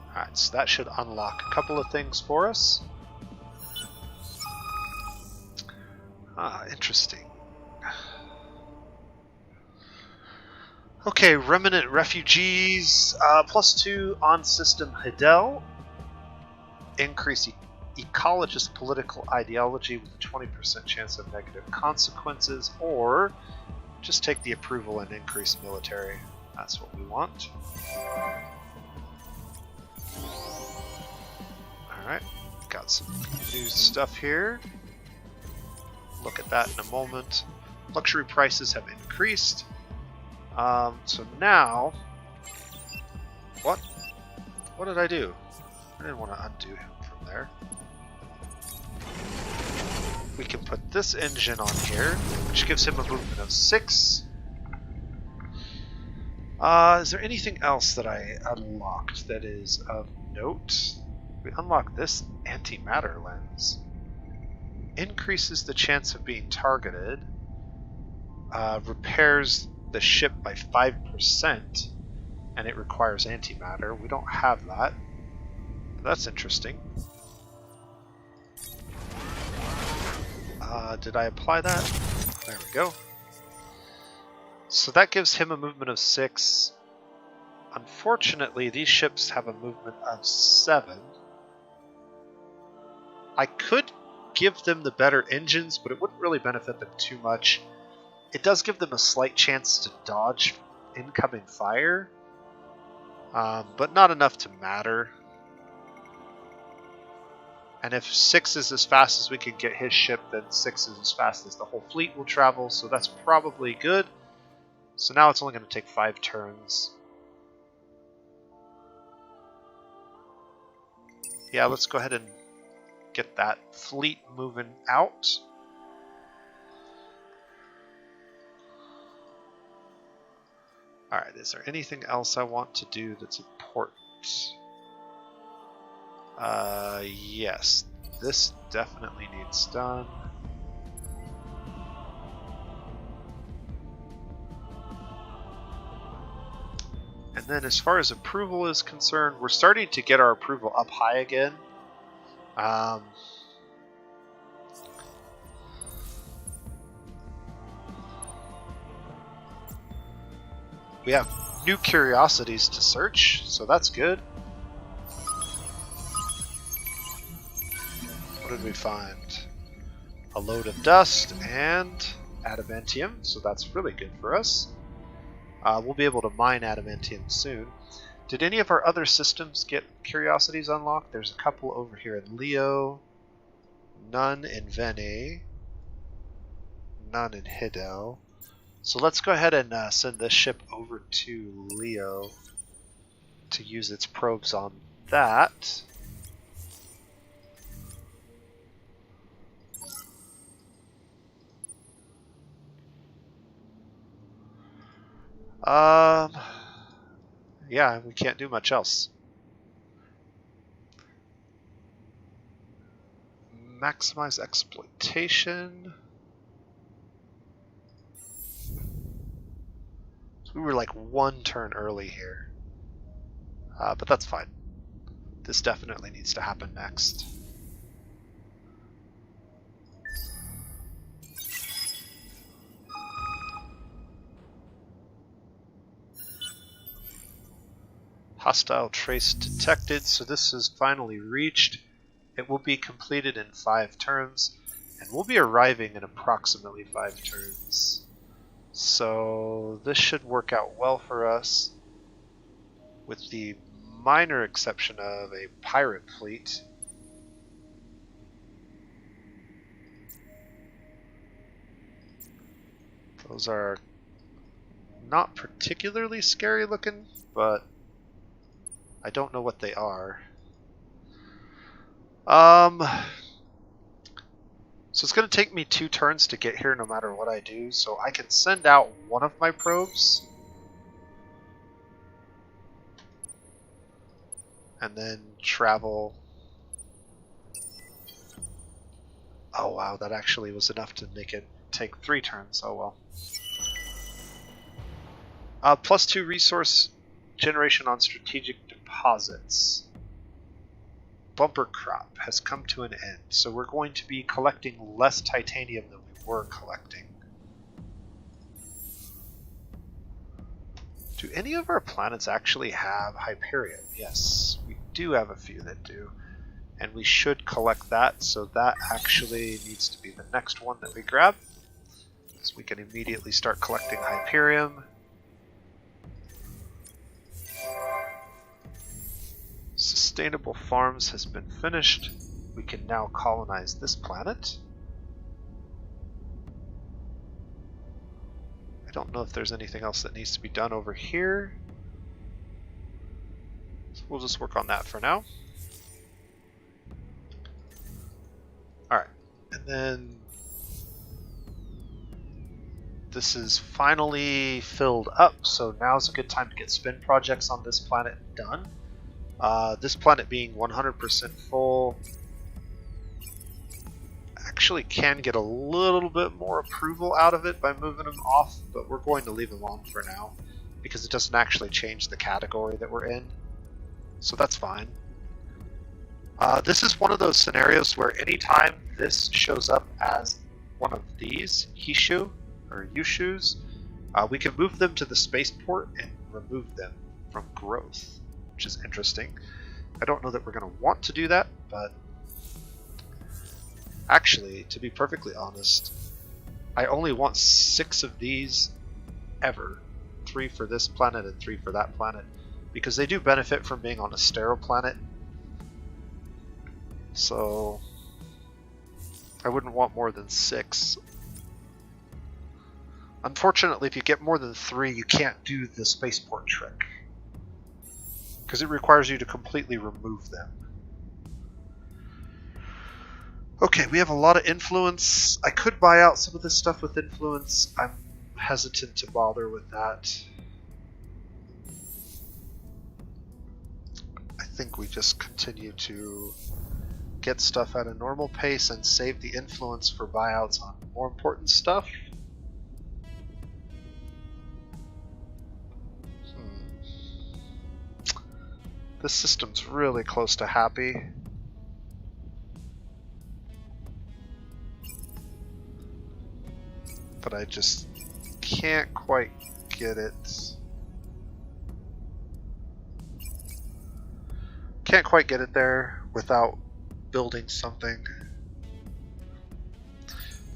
Alright, so that should unlock a couple of things for us. Interesting. Okay, Remnant Refugees, +2 on system Hidel. Increase ecologist political ideology with a 20% chance of negative consequences, or just take the approval and increase military. That's what we want. Alright, got some new stuff here. Look at that in a moment. Luxury prices have increased. So now, what did I do? I didn't want to undo him from there. We can put this engine on here, which gives him a movement of 6. Is there anything else that I unlocked that is of note? We unlocked this antimatter lens. Increases the chance of being targeted. Repairs the ship by 5%, and it requires antimatter. We don't have that. That's interesting. Did I apply that? There we go. So that gives him a movement of 6. Unfortunately, these ships have a movement of 7. I could give them the better engines, but it wouldn't really benefit them too much. It does give them a slight chance to dodge incoming fire, but not enough to matter. And if 6 is as fast as we can get his ship, then 6 is as fast as the whole fleet will travel, so that's probably good. So now it's only going to take 5 turns. Yeah, let's go ahead and get that fleet moving out. Alright, is there anything else I want to do that's important? Yes, this definitely needs done. And then as far as approval is concerned, we're starting to get our approval up high again. We have new curiosities to search, so that's good. What did we find? A load of dust and adamantium, so that's really good for us. We'll be able to mine adamantium soon. Did any of our other systems get curiosities unlocked? There's a couple over here in Leo, none in Vene, none in Hidel. So let's go ahead and send this ship over to Leo to use its probes on that. Yeah, we can't do much else. Maximize exploitation. So we were like 1 turn early here. But that's fine. This definitely needs to happen next. Hostile trace detected, so this is finally reached. It will be completed in 5 turns, and we'll be arriving in approximately 5 turns. So this should work out well for us, with the minor exception of a pirate fleet. Those are not particularly scary looking, but I don't know what they are. So it's going to take me 2 turns to get here no matter what I do, so I can send out one of my probes and then travel. Oh wow, that actually was enough to make it take 3 turns. Oh well. +2 resource generation on strategic deposits. Bumper crop has come to an end, so we're going to be collecting less titanium than we were collecting. Do any of our planets actually have Hyperion? Yes, we do have a few that do, and we should collect that, so that actually needs to be the next one that we grab, so we can immediately start collecting Hyperion. Sustainable farms has been finished. We can now colonize this planet. I don't know if there's anything else that needs to be done over here. So we'll just work on that for now. Alright, and then this is finally filled up, so now's a good time to get spin projects on this planet done. This planet being 100% full actually can get a little bit more approval out of it by moving them off, but we're going to leave them on for now because it doesn't actually change the category that we're in, so that's fine. This is one of those scenarios where anytime this shows up as one of these Hishu or Yushus, we can move them to the spaceport and remove them from growth, which is interesting. I don't know that we're going to want to do that, but actually, to be perfectly honest, I only want 6 of these ever. 3 for this planet and 3 for that planet, because they do benefit from being on a sterile planet. So I wouldn't want more than 6. Unfortunately, if you get more than 3, you can't do the spaceport trick, because it requires you to completely remove them. Okay, we have a lot of influence. I could buy out some of this stuff with influence. I'm hesitant to bother with that. I think we just continue to get stuff at a normal pace and save the influence for buyouts on more important stuff. This system's really close to happy. But I just can't quite get it. Can't quite get it there without building something.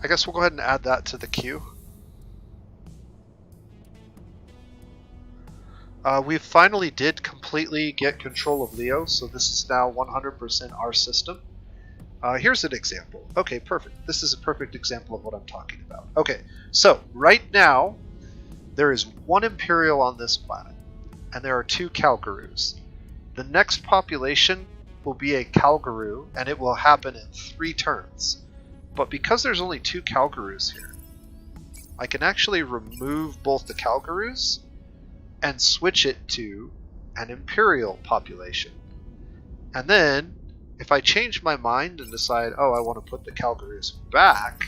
I guess we'll go ahead and add that to the queue. We finally did completely get control of Leo, so this is now 100% our system. Here's an example. Okay, perfect. This is a perfect example of what I'm talking about. Okay, so right now there is 1 Imperial on this planet, and there are 2 Calgaroos. The next population will be a Calgaroo, and it will happen in 3 turns. But because there's only 2 Calgaroos here, I can actually remove both the Calgaroos and switch it to an Imperial population. And then, if I change my mind and decide, oh, I want to put the Calgaroos back,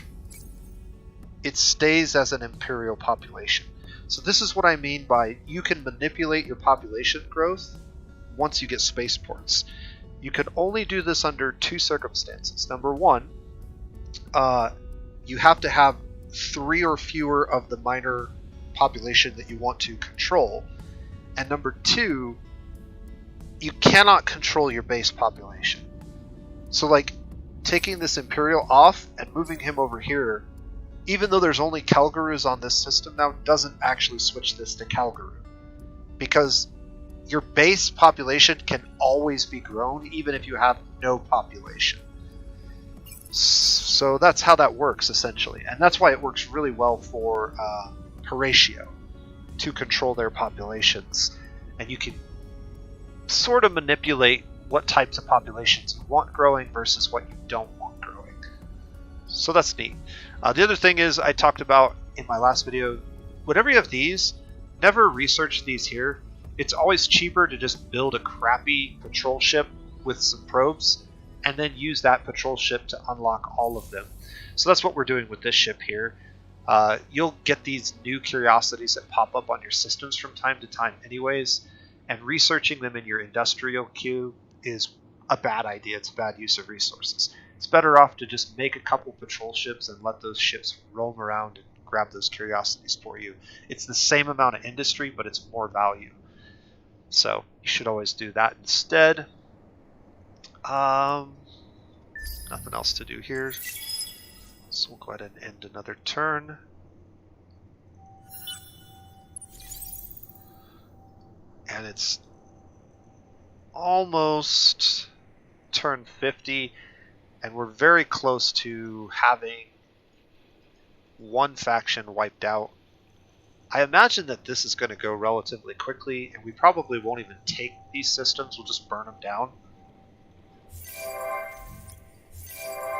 it stays as an Imperial population. So this is what I mean by you can manipulate your population growth once you get spaceports. You can only do this under 2 circumstances. Number 1, you have to have 3 or fewer of the minor population that you want to control, and number 2, you cannot control your base population. So like taking this Imperial off and moving him over here, even though there's only Calgarus on this system now, doesn't actually switch this to Calgaru. Because your base population can always be grown even if you have no population. So that's how that works essentially. And that's why it works really well for Horatio to control their populations. And you can sort of manipulate what types of populations you want growing versus what you don't want growing. So that's neat. The other thing is I talked about in my last video, whenever you have these, never research these here. It's always cheaper to just build a crappy patrol ship with some probes and then use that patrol ship to unlock all of them. So that's what we're doing with this ship here. You'll get these new curiosities that pop up on your systems from time to time anyways, and researching them in your industrial queue is a bad idea. It's a bad use of resources. It's better off to just make a couple patrol ships and let those ships roam around and grab those curiosities for you. It's the same amount of industry, but it's more value. So you should always do that instead. Nothing else to do here. So we'll go ahead and end another turn. And it's almost turn 50, and we're very close to having one faction wiped out. I imagine that this is going to go relatively quickly, and we probably won't even take these systems. We'll just burn them down.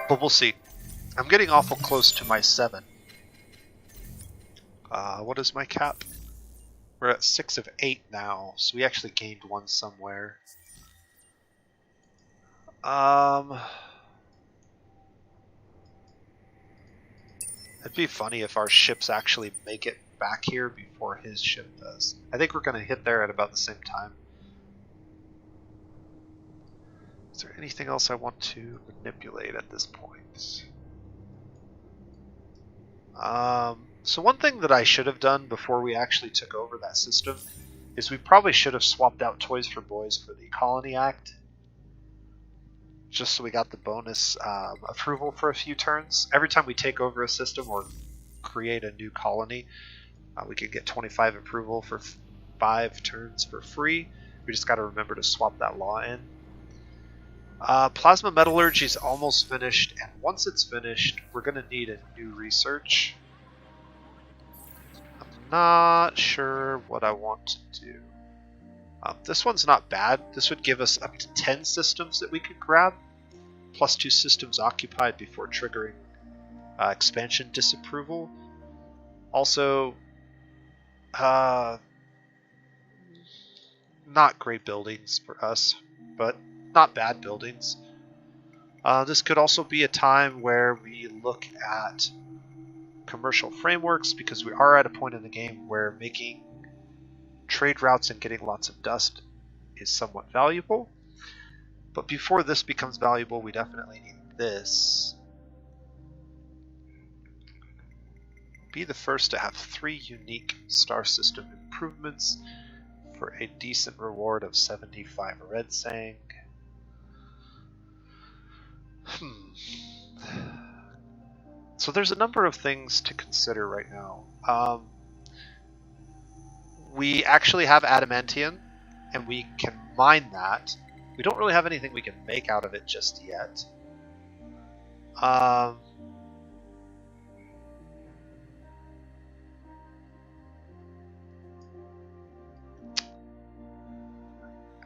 But we'll see. I'm getting awful close to my 7. What is my cap? We're at 6 of 8 now, so we actually gained 1 somewhere. It'd be funny if our ships actually make it back here before his ship does. I think we're going to hit there at about the same time. Is there anything else I want to manipulate at this point? So one thing that I should have done before we actually took over that system is we probably should have swapped out Toys for Boys for the Colony Act. Just so we got the bonus approval for a few turns. Every time we take over a system or create a new colony, we can get 25 approval for 5 turns for free. We just got to remember to swap that law in. Plasma Metallurgy is almost finished, and once it's finished, we're going to need a new research. I'm not sure what I want to do. This one's not bad. This would give us up to 10 systems that we could grab, plus 2 systems occupied before triggering expansion disapproval. Also, not great buildings for us, but not bad buildings. This could also be a time where we look at commercial frameworks, because we are at a point in the game where making trade routes and getting lots of dust is somewhat valuable. But before this becomes valuable, we definitely need this. Be the first to have 3 unique star system improvements for a decent reward of 75 red sang. So there's a number of things to consider right now. We actually have adamantium, and we can mine that. We don't really have anything we can make out of it just yet.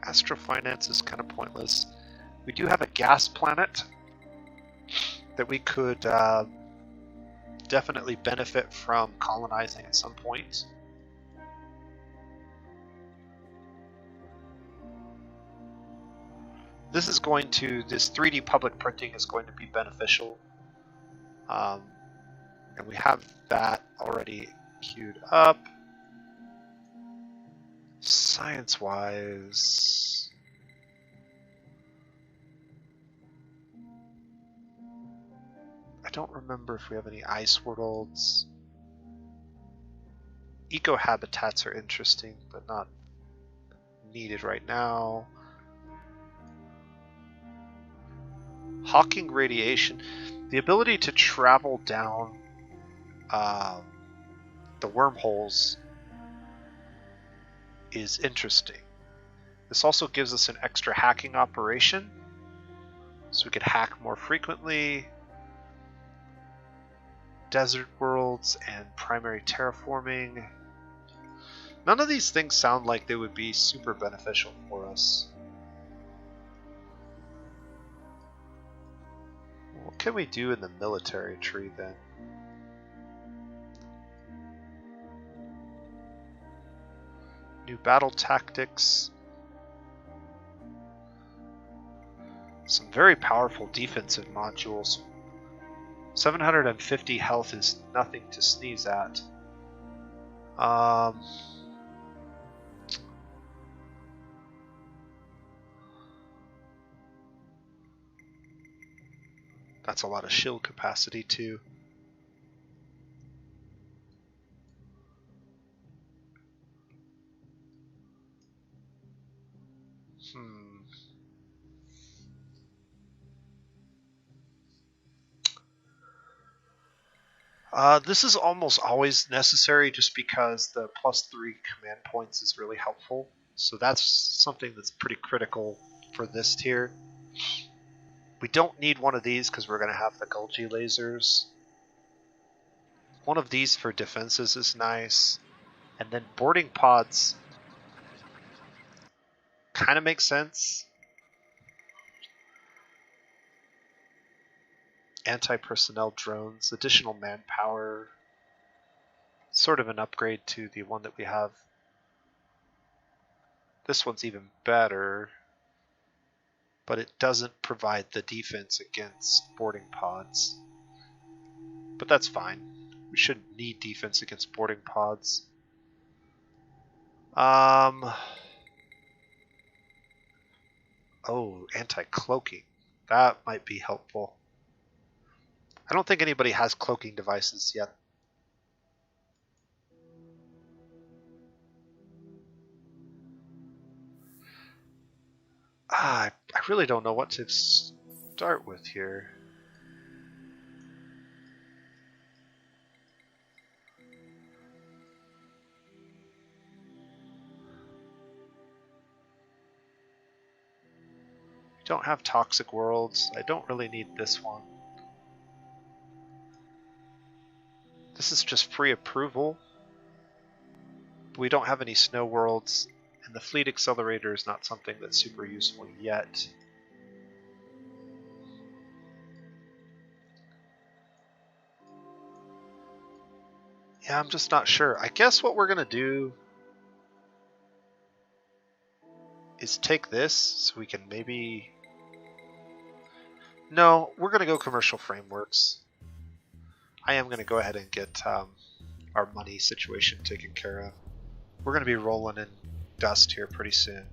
Astrofinance is kind of pointless. We do have a gas planet that we could definitely benefit from colonizing at some point. This 3D public printing is going to be beneficial. And we have that already queued up. Science-wise, I don't remember if we have any ice worlds. Eco-habitats are interesting, but not needed right now. Hawking radiation. The ability to travel down the wormholes is interesting. This also gives us an extra hacking operation, so we could hack more frequently. Desert worlds and primary terraforming. None of these things sound like they would be super beneficial for us. What can we do in the military tree then? New battle tactics. Some very powerful defensive modules. 750 health is nothing to sneeze at. That's a lot of shield capacity too. This is almost always necessary just because the +3 command points is really helpful. So that's something that's pretty critical for this tier. We don't need one of these because we're going to have the Golgi lasers. One of these for defenses is nice. And then boarding pods kind of makes sense. Anti-personnel drones, additional manpower, sort of an upgrade to the one that we have. This one's even better, but it doesn't provide the defense against boarding pods. But that's fine. We shouldn't need defense against boarding pods. Oh, anti-cloaking. That might be helpful. I don't think anybody has cloaking devices yet. I really don't know what to start with here. We don't have toxic worlds. I don't really need this one. This is just free approval. We don't have any snow worlds, and the fleet accelerator is not something that's super useful yet. Yeah, I'm just not sure. I guess what we're going to do is take this so we can maybe... No, we're going to go commercial frameworks. I am going to go ahead and get our money situation taken care of. We're going to be rolling in dust here pretty soon.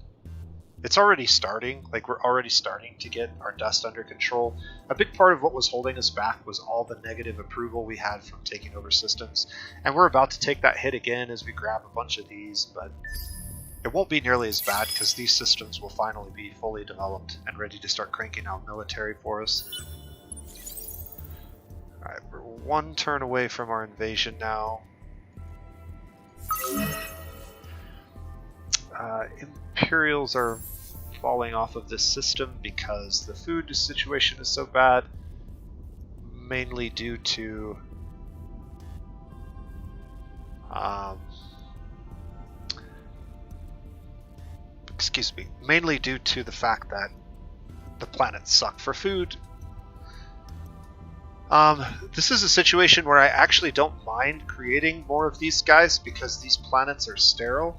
It's already starting, like we're already starting to get our dust under control. A big part of what was holding us back was all the negative approval we had from taking over systems. And we're about to take that hit again as we grab a bunch of these, but it won't be nearly as bad because these systems will finally be fully developed and ready to start cranking out military for us. Alright, we're one turn away from our invasion now. Imperials are falling off of this system because the food situation is so bad, mainly due to mainly due to the fact that the planets suck for food. This is a situation where I actually don't mind creating more of these guys because these planets are sterile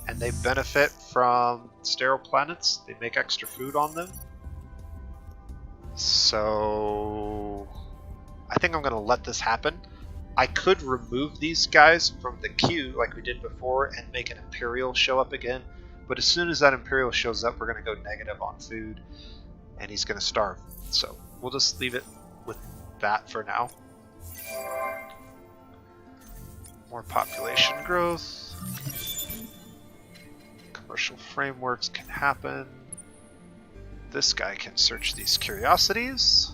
and they benefit from sterile planets. They make extra food on them. So I think I'm going to let this happen. I could remove these guys from the queue like we did before and make an Imperial show up again. But as soon as that Imperial shows up, we're going to go negative on food and he's going to starve. So we'll just leave it with that for now. More population growth. Commercial frameworks can happen. This guy can search these curiosities.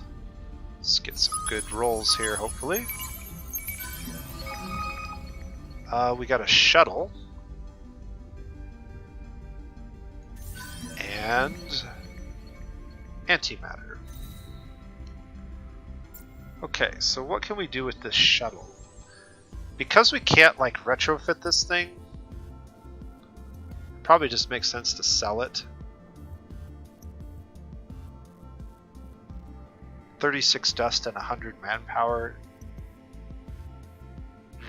Let's get some good rolls here, hopefully. We got a shuttle. And antimatter. Okay, so what can we do with this shuttle? Because we can't like retrofit this thing, it probably just makes sense to sell it. 36 dust and 100 manpower.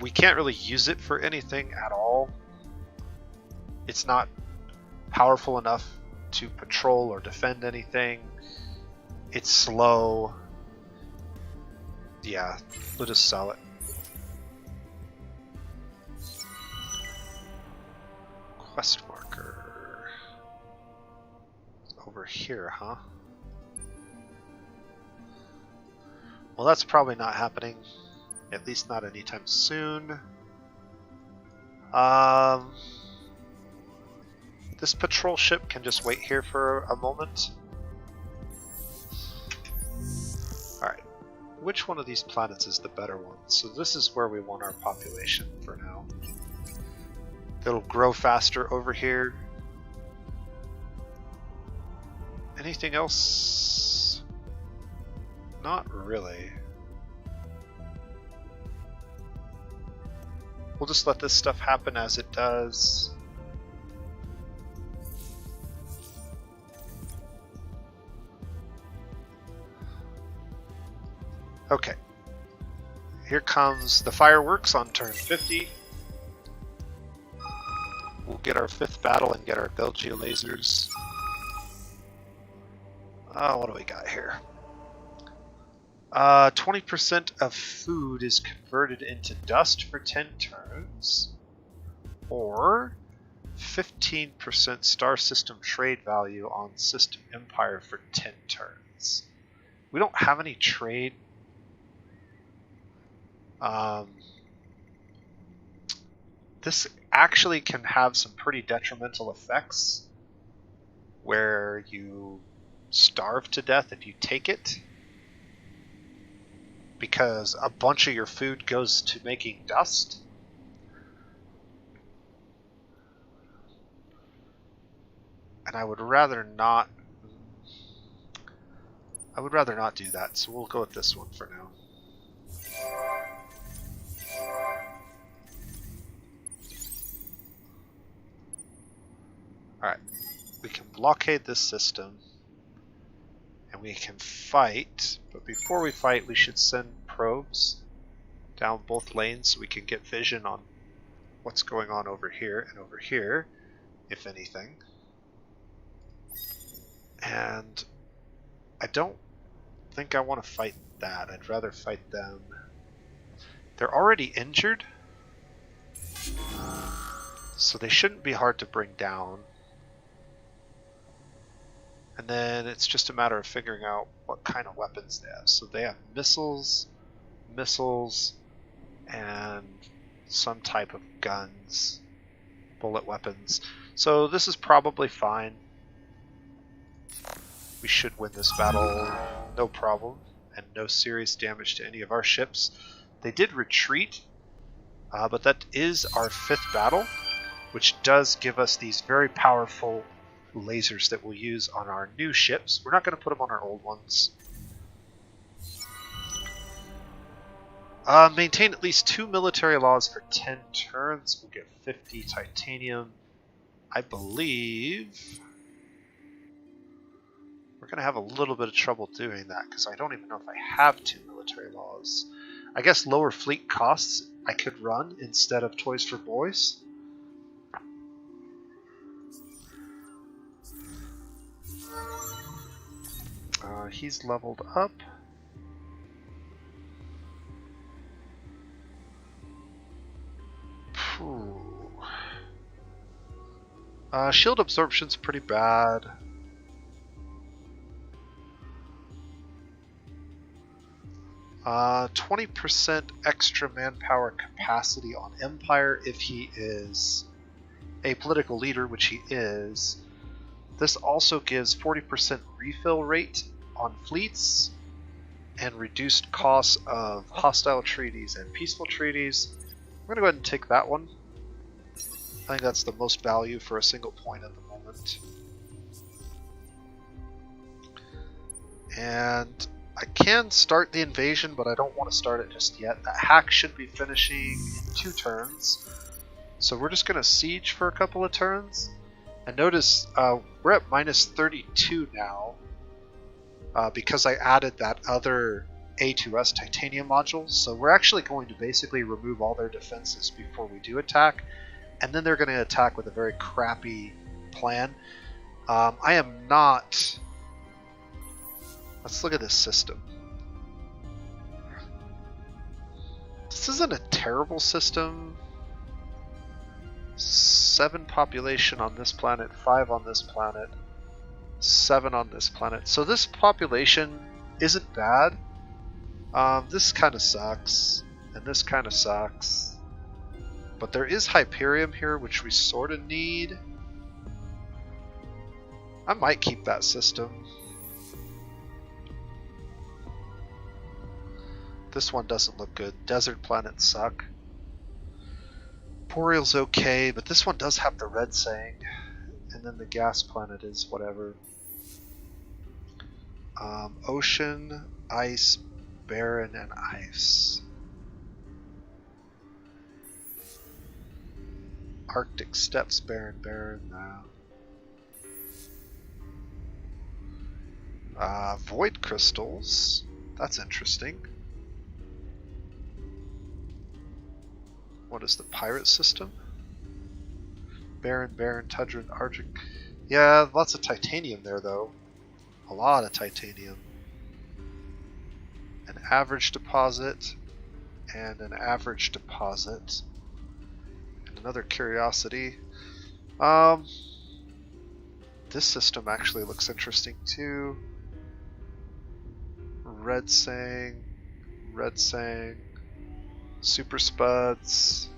We can't really use it for anything at all. It's not powerful enough to patrol or defend anything. It's slow. Yeah, we'll just sell it. Quest marker. Over here, huh? Well, that's probably not happening. At least not anytime soon. This patrol ship can just wait here for a moment. Alright. Which one of these planets is the better one? So this is where we want our population for now. It'll grow faster over here. Anything else? Not really. We'll just let this stuff happen as it does. Okay. Here comes the fireworks on turn 50. We'll get our 5th battle and get our Belgia lasers. What do we got here? 20% of food is converted into dust for 10 turns, or 15% star system trade value on System Empire for 10 turns. We don't have any trade. This actually can have some pretty detrimental effects where you starve to death if you take it, because a bunch of your food goes to making dust. And I would rather not do that, so we'll go with this one for now. Alright, we can blockade this system, and we can fight, but before we fight we should send probes down both lanes so we can get vision on what's going on over here and over here, if anything. And I don't think I want to fight that. I'd rather fight them. They're already injured, so they shouldn't be hard to bring down. And then it's just a matter of figuring out what kind of weapons they have. So they have missiles, and some type of guns, bullet weapons. So this is probably fine. We should win this battle, no problem, and no serious damage to any of our ships. They did retreat, but that is our 5th battle, which does give us these very powerful lasers that we'll use on our new ships. We're not going to put them on our old ones. Maintain at least 2 military laws for 10 turns. We'll get 50 titanium. I believe we're going to have a little bit of trouble doing that because I don't even know if I have 2 military laws. I guess lower fleet costs I could run instead of Toys for Boys. He's leveled up. Shield absorption's pretty bad. Uh, 20% extra manpower capacity on Empire if he is a political leader, which he is. This also gives 40% refill rate on fleets and reduced costs of hostile treaties and peaceful treaties. I'm going to go ahead and take that one. I think that's the most value for a single point at the moment. And I can start the invasion, but I don't want to start it just yet. That hack should be finishing in 2 turns. So we're just going to siege for a couple of turns. And notice we're at minus 32 now because I added that other A2S titanium module. So we're actually going to basically remove all their defenses before we do attack. And then they're going to attack with a very crappy plan. I am not... Let's look at this system. This isn't a terrible system. 7 population on this planet, 5 on this planet, 7 on this planet. So this population isn't bad. This kind of sucks, and this kind of sucks. But there is Hyperium here, which we sort of need. I might keep that system. This one doesn't look good. Desert planets suck. Boreal's okay, but this one does have the red saying. And then the gas planet is whatever. Ocean, ice, barren, and ice. Arctic steppes, barren, no. Void crystals. That's interesting. What is the pirate system? Barren, Tundra, Arctic. Yeah, lots of titanium there though. A lot of titanium. An average deposit and an average deposit. And another curiosity. This system actually looks interesting too. Red Sang, Super Spuds.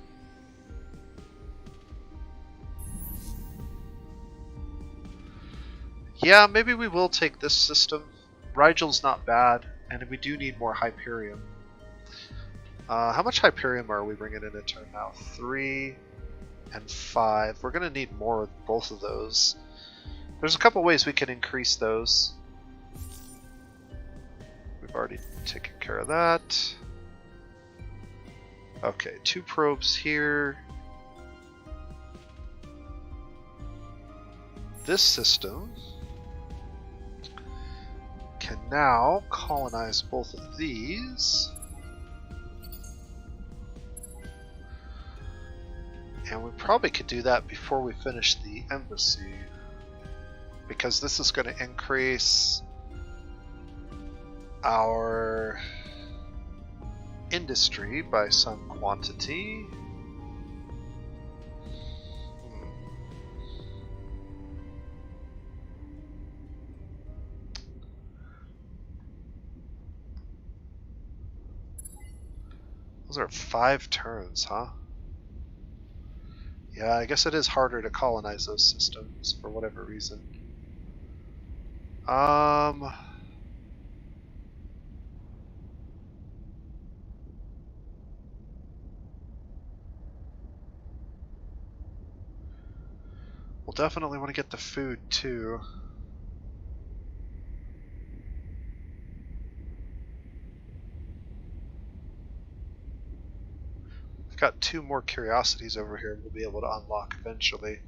Yeah, maybe we will take this system. Rigel's not bad, and we do need more Hyperium. How much Hyperium are we bringing in a turn now? 3 and 5. We're going to need more of both of those. There's a couple ways we can increase those. We've already taken care of that. Okay, 2 probes here. This system can now colonize both of these. And we probably could do that before we finish the embassy, because this is going to increase our industry by some quantity. Those are 5 turns, huh? Yeah, I guess it is harder to colonize those systems for whatever reason. We'll definitely want to get the food too. We've got 2 more curiosities over here we'll be able to unlock eventually.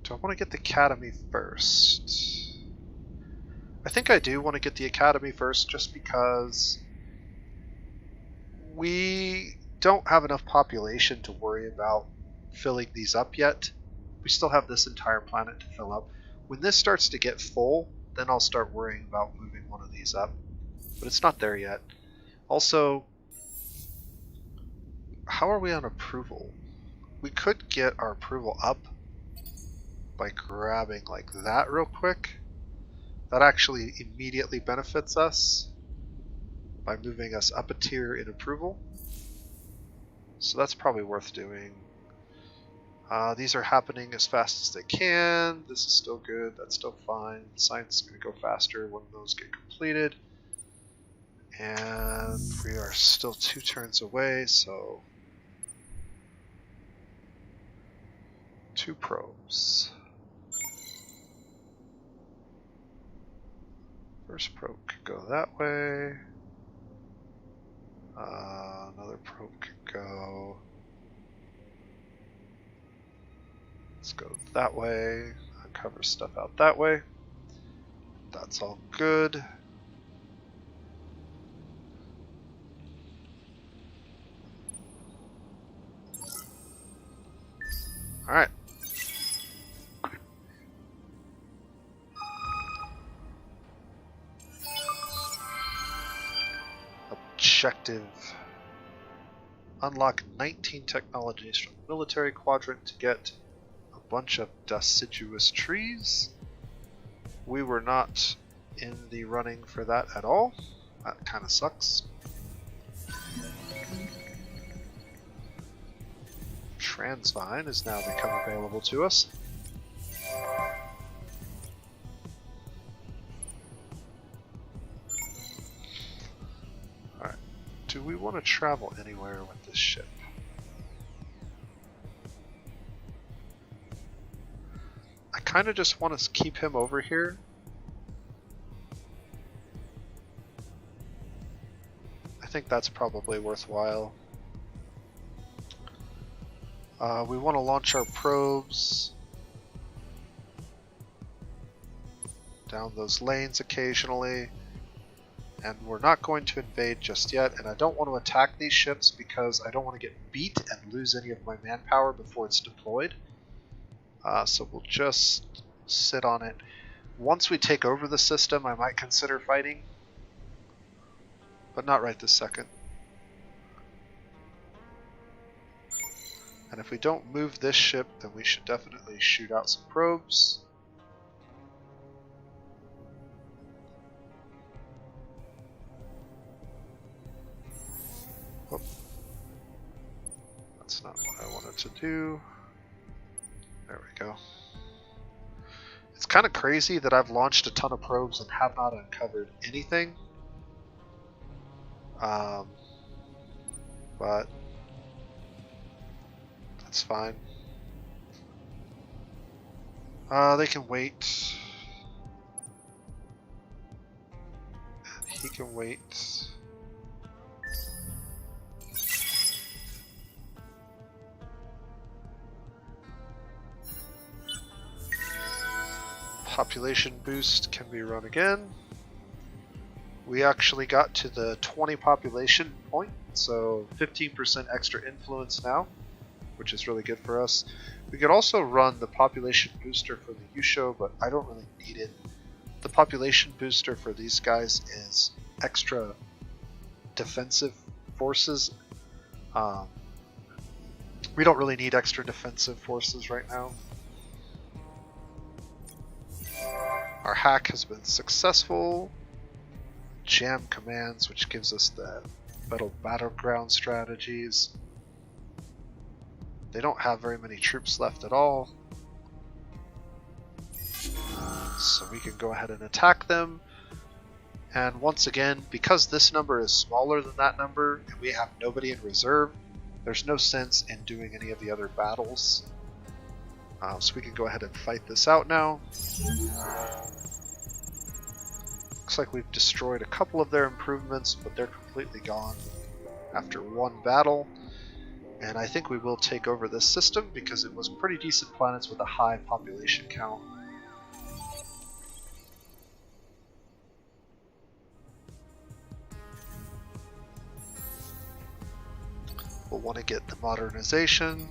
Do I want to get the Academy first? I think I do want to get the Academy first just because we don't have enough population to worry about filling these up yet. We still have this entire planet to fill up. When this starts to get full, then I'll start worrying about moving one of these up. But it's not there yet. Also, how are we on approval? We could get our approval up by grabbing like that real quick. That actually immediately benefits us by moving us up a tier in approval. So that's probably worth doing. These are happening as fast as they can. This is still good. That's still fine. Science is going to go faster when those get completed. And we are still 2 turns away, so 2 probes. First probe could go that way. Another probe could go. Let's go that way. Uncover stuff out that way. That's all good. Alright. Objective. Unlock 19 technologies from the military quadrant to get a bunch of deciduous trees. We were not in the running for that at all. That kind of sucks. Transvine has now become available to us. Alright, do we want to travel anywhere with this ship? I kind of just want to keep him over here. I think that's probably worthwhile. We want to launch our probes down those lanes occasionally, and we're not going to invade just yet, and I don't want to attack these ships because I don't want to get beat and lose any of my manpower before it's deployed. So we'll just sit on it. Once we take over the system, I might consider fighting, but not right this second. And if we don't move this ship, then we should definitely shoot out some probes. Oh. That's not what I wanted to do. There we go. It's kind of crazy that I've launched a ton of probes and have not uncovered anything. But that's fine. They can wait. And he can wait. Population boost can be run again. We actually got to the 20 population point, so 15% extra influence now, which is really good for us. We could also run the population booster for the Yusho, but I don't really need it. The population booster for these guys is extra defensive forces. We don't really need extra defensive forces right now. Our hack has been successful. Jam commands, which gives us the battleground strategies. They don't have very many troops left at all, so we can go ahead and attack them. And once again, because this number is smaller than that number and we have nobody in reserve, there's no sense in doing any of the other battles. So we can go ahead and fight this out now. Looks like we've destroyed a couple of their improvements, but they're completely gone after one battle. And I think we will take over this system because it was pretty decent planets with a high population count. We'll want to get the modernization.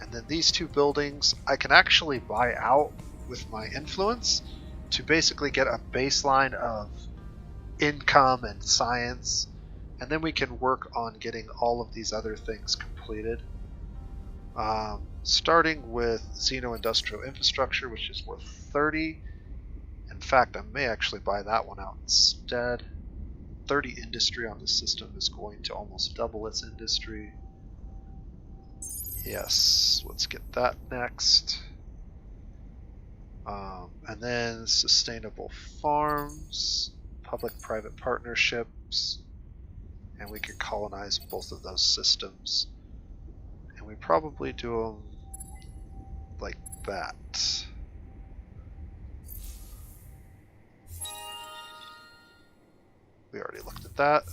And then these two buildings I can actually buy out with my influence to basically get a baseline of income and science, and then we can work on getting all of these other things completed. Starting with Xeno-Industrial Infrastructure, which is worth 30. In fact, I may actually buy that one out instead. 30 industry on this system is going to almost double its industry. Yes, let's get that next. And then sustainable farms, public-private partnerships, and we could colonize both of those systems. And we probably do them like that. We already looked at that.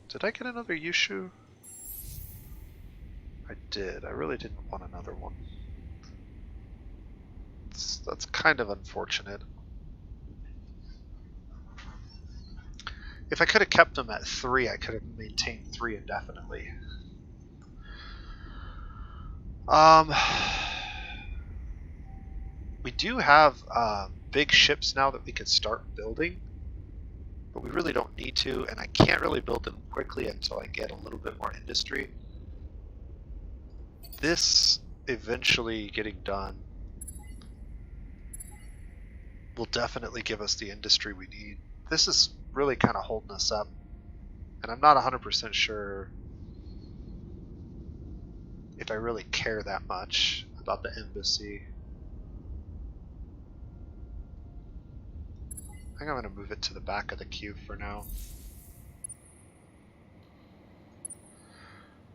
Did I get another Yushu? I did. I really didn't want another one. That's kind of unfortunate. If I could have kept them at 3, I could have maintained 3 indefinitely. We do have big ships now that we could start building, but we really don't need to, and I can't really build them quickly until I get a little bit more industry. This eventually getting done will definitely give us the industry we need. This is really kind of holding us up, and I'm not 100% sure if I really care that much about the embassy. I think I'm going to move it to the back of the queue for now.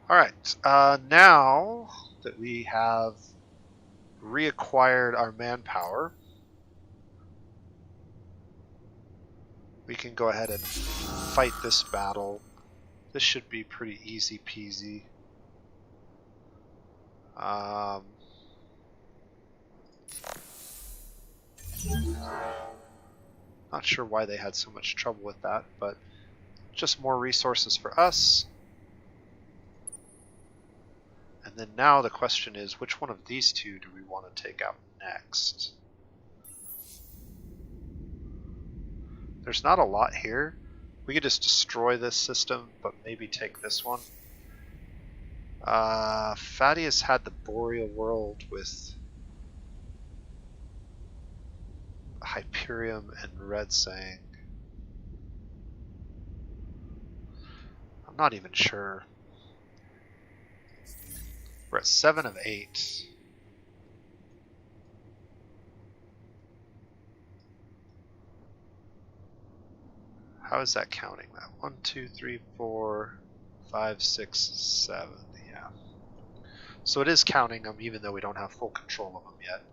Alright, now that we have reacquired our manpower, we can go ahead and fight this battle. This should be pretty easy peasy. Not sure why they had so much trouble with that, but just more resources for us. And then now the question is, which one of these two do we want to take out next? There's not a lot here. We could just destroy this system, but maybe take this one. Thaddeus had the Boreal World with Hyperium and Red Sang. I'm not even sure. We're at 7 of 8. How is that counting that? 1, 2, 3, 4, 5, 6, 7. Yeah. So it is counting them even though we don't have full control of them yet.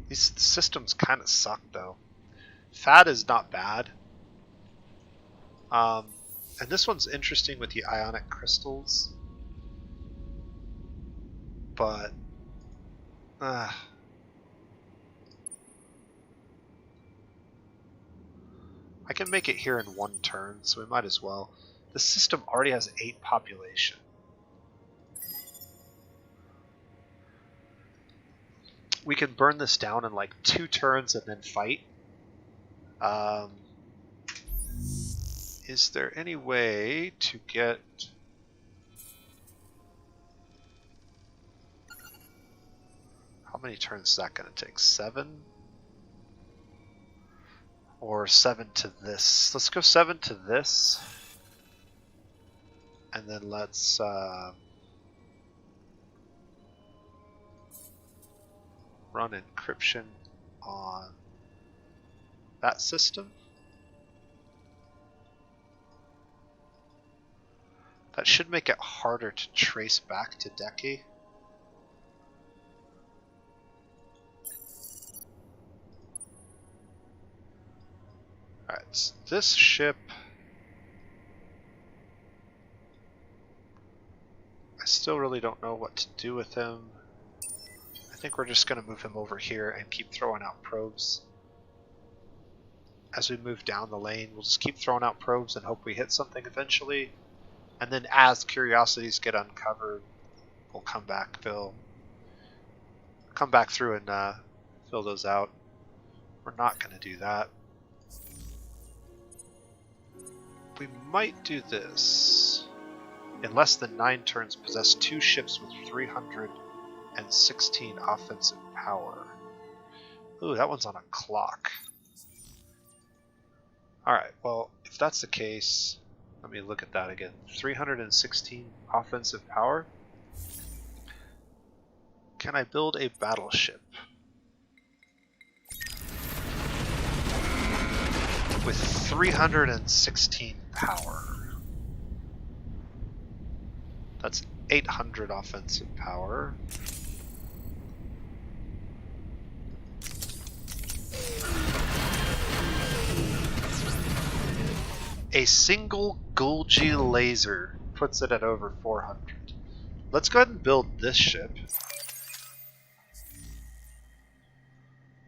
These systems kind of suck though. Fat is not bad. And this one's interesting with the ionic crystals. But I can make it here in 1 turn, so we might as well. The system already has 8 population. We can burn this down in like 2 turns and then fight. Is there any way to get... How many turns is that going to take? 7? Or 7 to this? Let's go 7 to this. And then let's... run encryption on that system. That should make it harder to trace back to Deki. Alright, so this ship... I still really don't know what to do with him. I think we're just going to move him over here and keep throwing out probes. As we move down the lane, we'll just keep throwing out probes and hope we hit something eventually. And then as curiosities get uncovered, we'll come back through and fill those out. We're not going to do that. We might do this. In less than 9 turns, possess 2 ships with 316 offensive power. Ooh, that one's on a clock. Alright, well, if that's the case, let me look at that again. 316 offensive power. Can I build a battleship with 316 power? That's 800 offensive power. A single Golgi laser puts it at over 400. Let's go ahead and build this ship.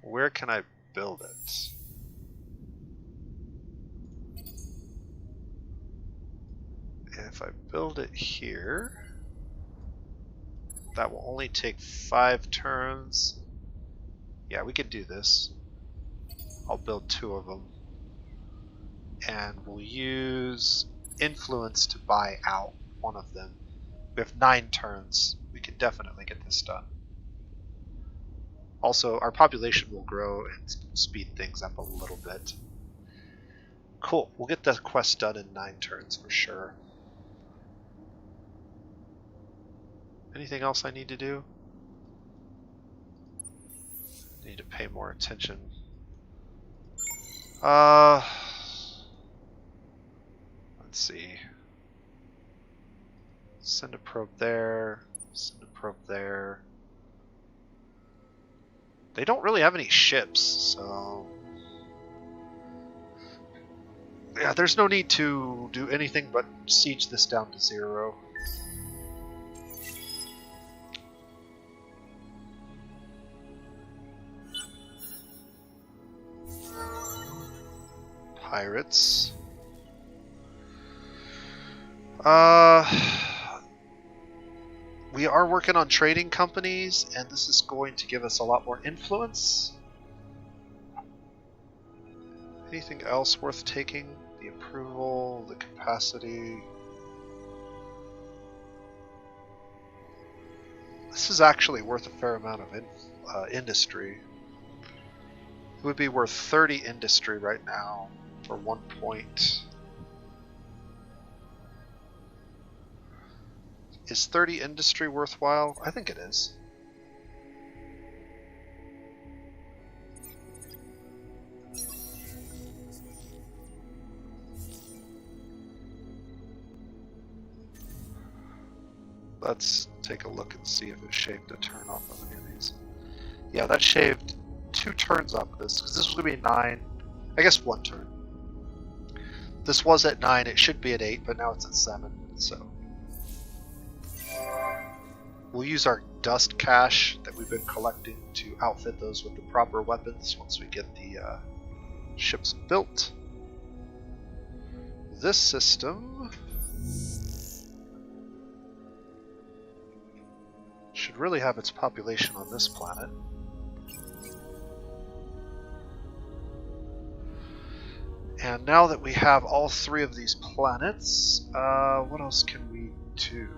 Where can I build it? If I build it here, that will only take 5 turns. Yeah, we can do this. I'll build 2 of them. And we'll use influence to buy out one of them. We have 9 turns. We can definitely get this done. Also, our population will grow and speed things up a little bit. Cool. We'll get the quest done in 9 turns for sure. Anything else I need to do? I need to pay more attention. Let's see. Send a probe there. Send a probe there. They don't really have any ships, so... yeah, there's no need to do anything but siege this down to 0. Pirates. We are working on trading companies, and this is going to give us a lot more influence. Anything else worth taking? The approval, the capacity. This is actually worth a fair amount of industry. It would be worth 30 industry right now for 1 point. Is 30 industry worthwhile? I think it is. Let's take a look and see if it shaved a turn off of any of these. Yeah, that shaved 2 turns off of this, because this was going to be 9. I guess 1 turn. This was at 9, it should be at 8, but now it's at 7, so... we'll use our dust cache that we've been collecting to outfit those with the proper weapons once we get the ships built. This system should really have its population on this planet. And now that we have all 3 of these planets, what else can we do?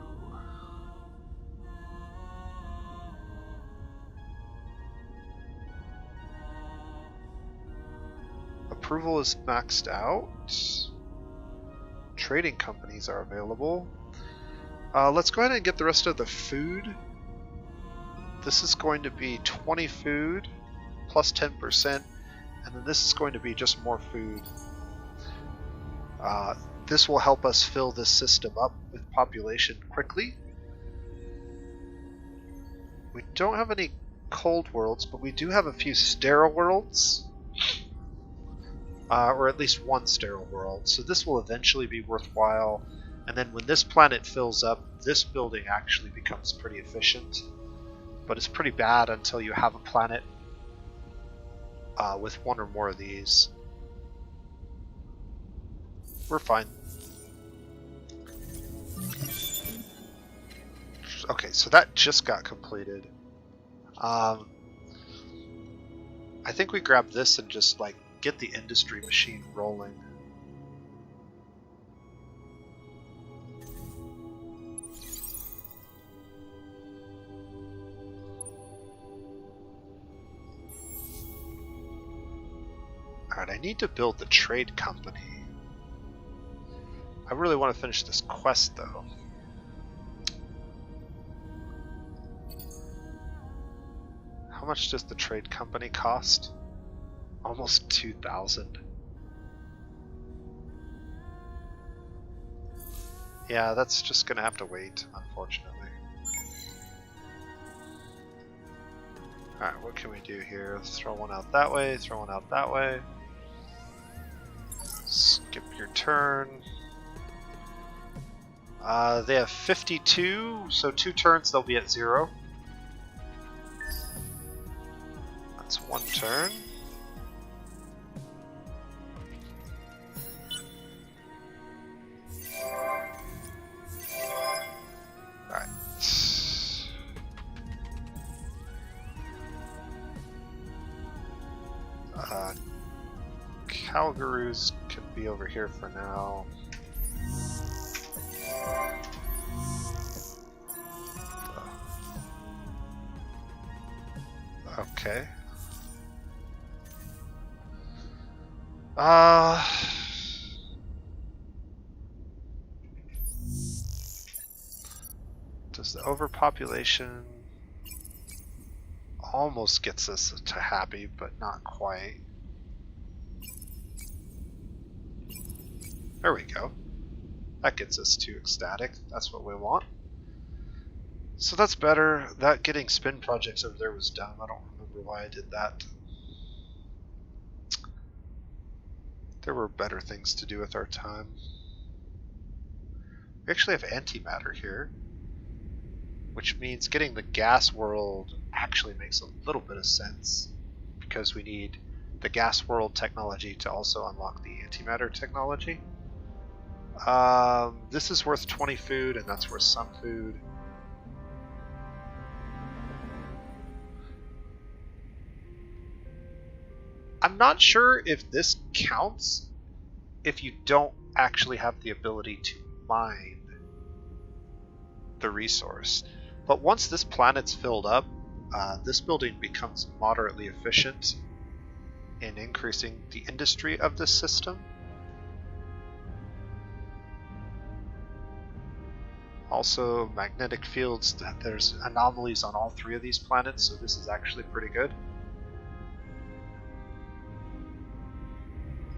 Approval is maxed out. Trading companies are available. Let's go ahead and get the rest of the food. This is going to be 20 food plus 10%, and then this is going to be just more food. This will help us fill this system up with population quickly. We don't have any cold worlds, but we do have a few sterile worlds. Or at least 1 sterile world, so this will eventually be worthwhile. And then when this planet fills up, this building actually becomes pretty efficient. But it's pretty bad until you have a planet with 1 or more of these. We're fine. Okay, so that just got completed. I think we grab this and just like get the industry machine rolling. Alright, I need to build the trade company. I really want to finish this quest though. How much does the trade company cost? Almost 2,000. Yeah, that's just gonna have to wait, unfortunately. Alright, what can we do here? Let's throw one out that way, throw one out that way. Skip your turn. They have 52, so 2 turns they'll be at 0. That's 1 turn. Alright. Calgaroos can be over here for now. Okay. Does the overpopulation almost gets us to happy, but not quite. There we go. That gets us to ecstatic. That's what we want. So that's better. That getting spin projects over there was dumb. I don't remember why I did that. There were better things to do with our time. We actually have antimatter here, which means getting the gas world actually makes a little bit of sense, because we need the gas world technology to also unlock the antimatter technology. This is worth 20 food, and that's worth some food. I'm not sure if this counts if you don't actually have the ability to mine the resource. But once this planet's filled up, this building becomes moderately efficient in increasing the industry of this system. Also, magnetic fields, there's anomalies on all 3 of these planets, so this is actually pretty good.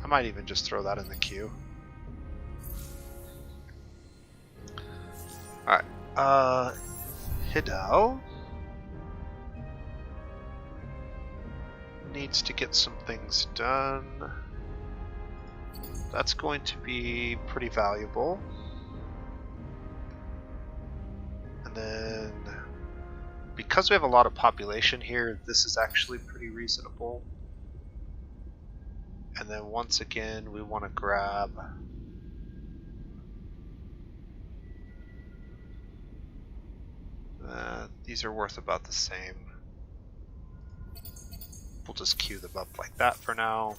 I might even just throw that in the queue. Alright, Hidao needs to get some things done. That's going to be pretty valuable. And then, because we have a lot of population here, this is actually pretty reasonable. And then once again, we want to grab these are worth about the same. We'll just queue them up like that for now.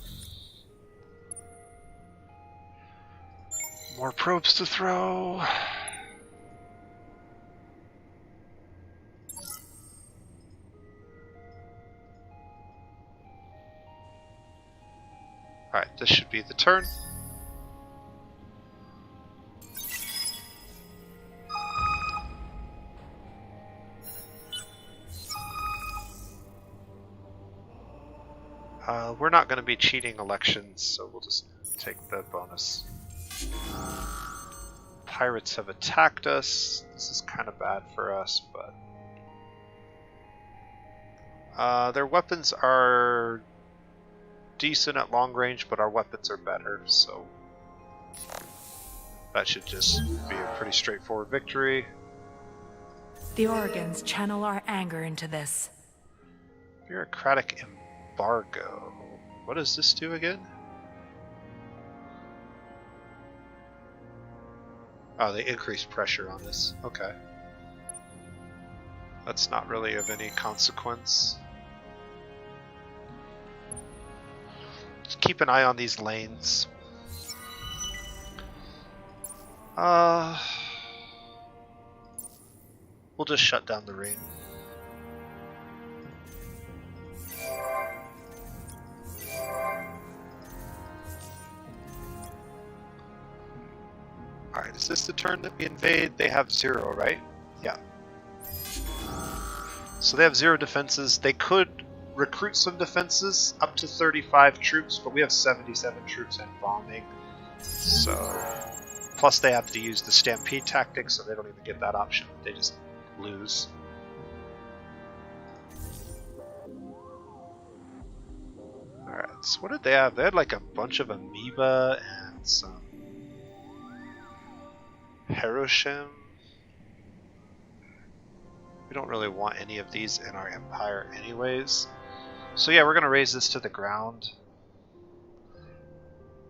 More probes to throw. Alright, this should be the turn. We're not going to be cheating elections, so we'll just take the bonus. Pirates have attacked us. This is kind of bad for us, but their weapons are decent at long range, but our weapons are better, so that should just be a pretty straightforward victory. The Oregons channel our anger into this. Bureaucratic embargo. What does this do again? Oh, they increase pressure on this. Okay. That's not really of any consequence. Just keep an eye on these lanes. We'll just shut down the rain. Alright, is this the turn that we invade? They have 0, right? Yeah. So they have 0 defenses. They could recruit some defenses up to 35 troops, but we have 77 troops and bombing. So, plus they have to use the stampede tactic, so they don't even get that option. They just lose. Alright, so what did they have? They had like a bunch of amoeba and some Hiroshima. We don't really want any of these in our empire anyways. So yeah, we're going to raise this to the ground.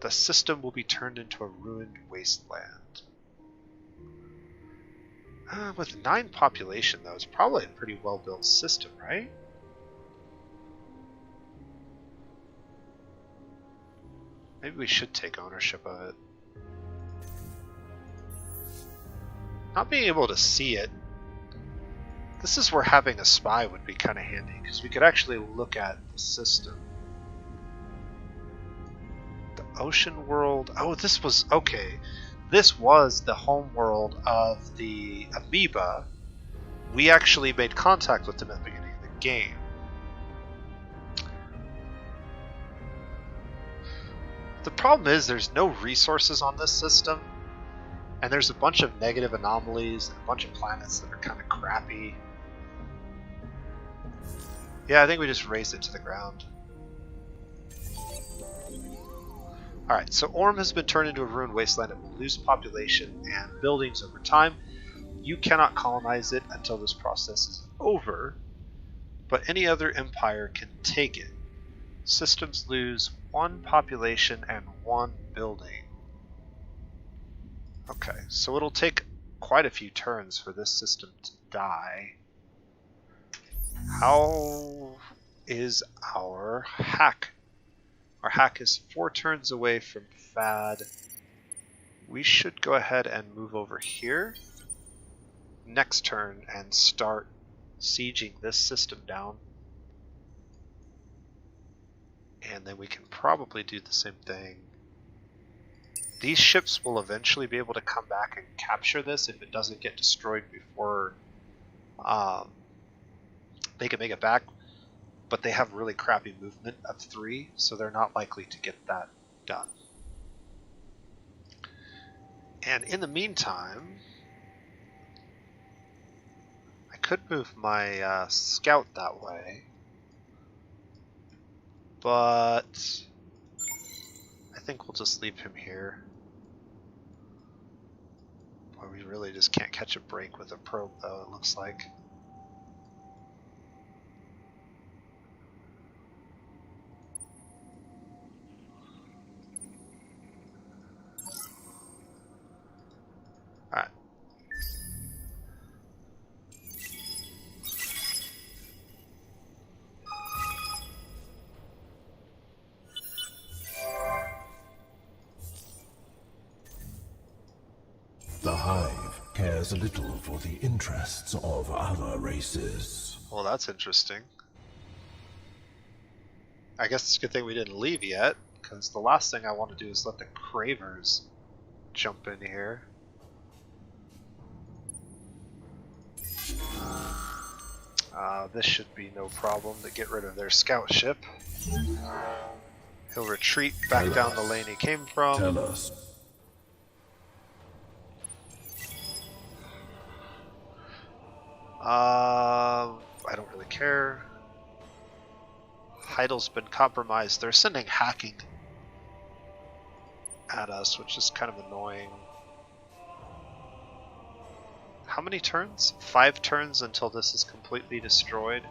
The system will be turned into a ruined wasteland. With 9 population though, it's probably a pretty well built system, right? Maybe we should take ownership of it. Not being able to see it, this is where having a spy would be kind of handy, because we could actually look at the system. The ocean world, oh, this was, okay. This was the home world of the amoeba. We actually made contact with them at the beginning of the game. The problem is there's no resources on this system, and there's a bunch of negative anomalies and a bunch of planets that are kind of crappy. Yeah, I think we just raised it to the ground. Alright, so Orm has been turned into a ruined wasteland and will lose population and buildings over time. You cannot colonize it until this process is over, but any other empire can take it. Systems lose 1 population and 1 building. Okay, so it'll take quite a few turns for this system to die. How is our hack? Our hack is 4 turns away from Fad. We should go ahead and move over here next turn and start sieging this system down. And then we can probably do the same thing. These ships will eventually be able to come back and capture this if it doesn't get destroyed before they can make it back. But they have really crappy movement of 3, so they're not likely to get that done. And in the meantime, I could move my scout that way, but I think we'll just leave him here. Boy, we really just can't catch a break with a probe though, it looks like. Alright. The Hive cares little for the interests of other races. Well, that's interesting. I guess it's a good thing we didn't leave yet, because the last thing I want to do is let the Cravers jump in here. This should be no problem to get rid of their scout ship. He'll retreat back down the lane he came from. Tell us. I don't really care. Heidel's been compromised. They're sending hacking at us, which is kind of annoying. How many turns? 5 turns until this is completely destroyed.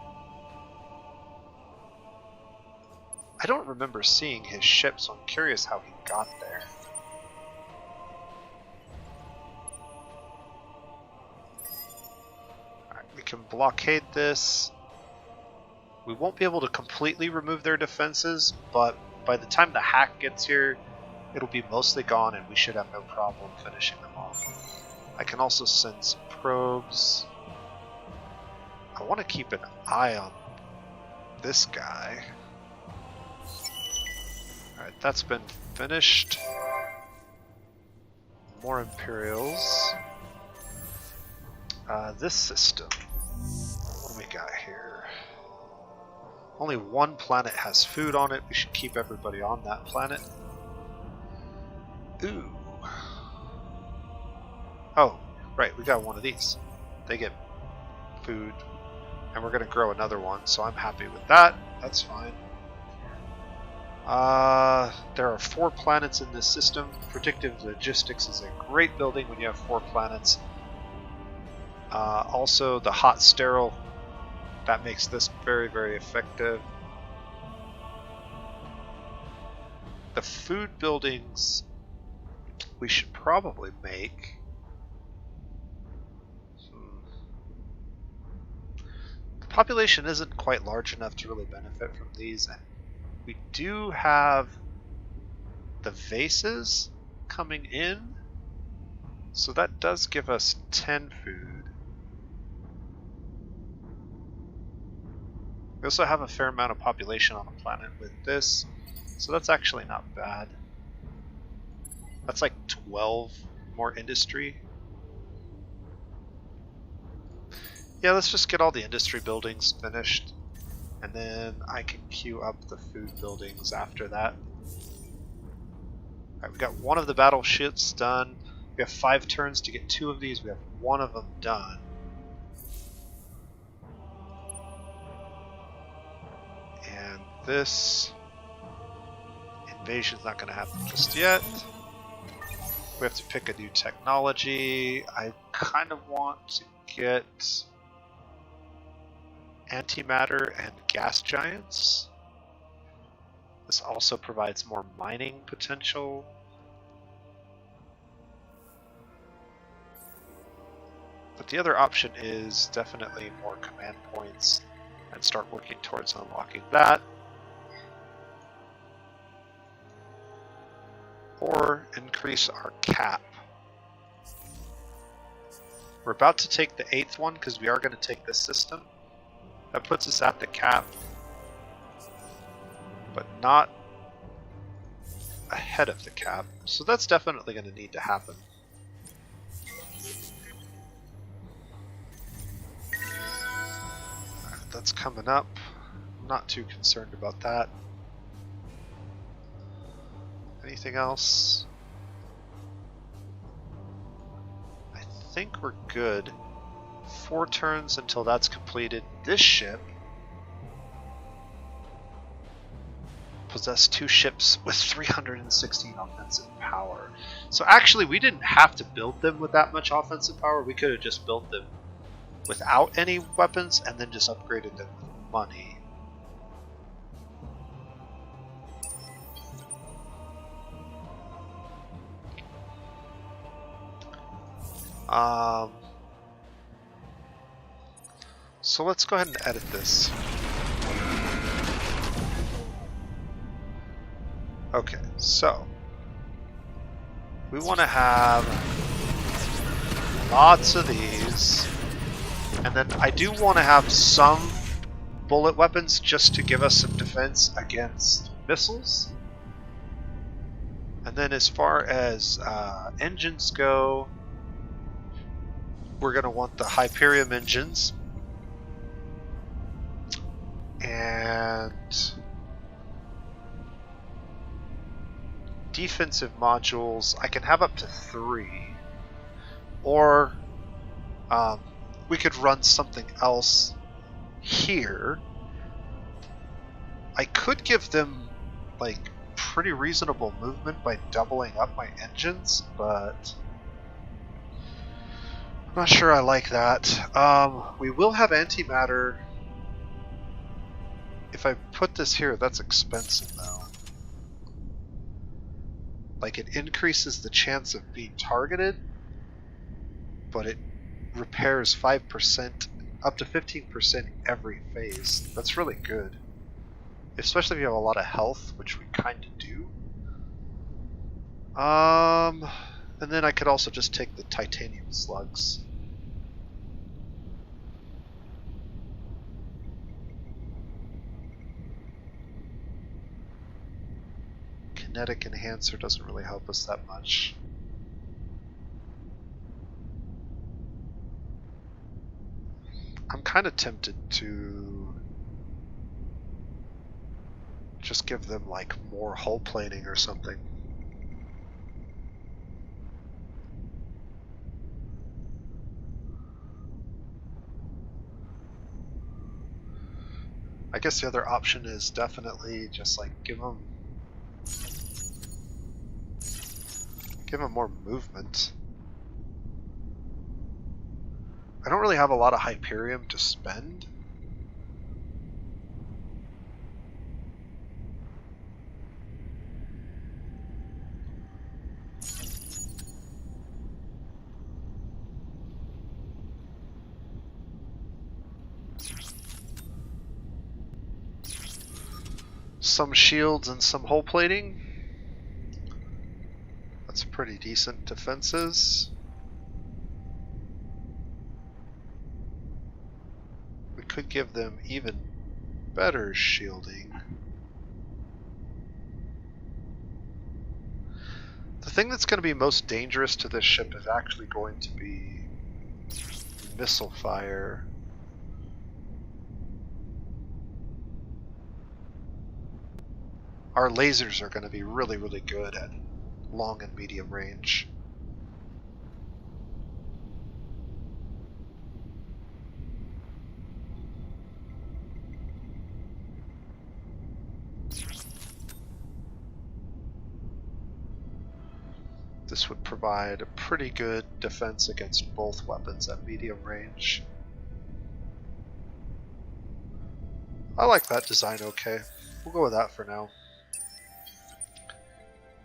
I don't remember seeing his ship, so I'm curious how he got there. Alright, we can blockade this. We won't be able to completely remove their defenses, but by the time the hack gets here, it'll be mostly gone and we should have no problem finishing them off. I can also send some probes. I want to keep an eye on this guy. Alright, that's been finished. More Imperials. This system. What do we got here? Only one planet has food on it. We should keep everybody on that planet. Ooh. Oh, right, we got one of these. They get food, and we're going to grow another one, so I'm happy with that. That's fine. There are 4 planets in this system. Predictive logistics is a great building when you have 4 planets. Also, the hot sterile, that makes this very, very effective. The food buildings we should probably make. The population isn't quite large enough to really benefit from these, and we do have the vases coming in, so that does give us 10 food. We also have a fair amount of population on the planet with this, so that's actually not bad. That's like 12 more industry. Yeah, let's just get all the industry buildings finished, and then I can queue up the food buildings after that. Alright, we got one of the battleships done. We have 5 turns to get 2 of these. We have 1 of them done. And this invasion's not going to happen just yet. We have to pick a new technology. I kind of want to get antimatter and gas giants. This also provides more mining potential. But the other option is definitely more command points and start working towards unlocking that. Or increase our cap. We're about to take the 8th one because we are going to take this system. That puts us at the cap, but not ahead of the cap. So that's definitely going to need to happen. Alright, that's coming up. I'm not too concerned about that. Anything else? I think we're good. 4 turns until that's completed. This ship possessed 2 ships with 316 offensive power. So actually we didn't have to build them with that much offensive power. We could have just built them without any weapons and then just upgraded them with money. So let's go ahead and edit this. Okay, so we want to have lots of these, and then I do want to have some bullet weapons just to give us some defense against missiles. And then as far as engines go, we're going to want the Hyperion engines. And defensive modules, I can have up to 3. Or we could run something else here. I could give them like pretty reasonable movement by doubling up my engines, but I'm not sure I like that. We will have antimatter. If I put this here, that's expensive though. Like, it increases the chance of being targeted, but it repairs 5%, up to 15% every phase. That's really good. Especially if you have a lot of health, which we kind of do. And then I could also just take the titanium slugs. Kinetic enhancer doesn't really help us that much. I'm kind of tempted to just give them like more hull plating or something. I guess the other option is definitely just like give them more movement. I don't really have a lot of Hyperium to spend. Some shields and some hull plating. That's pretty decent defenses. We could give them even better shielding. The thing that's going to be most dangerous to this ship is actually going to be missile fire. Our lasers are going to be really, really good at long and medium range. This would provide a pretty good defense against both weapons at medium range. I like that design okay. We'll go with that for now.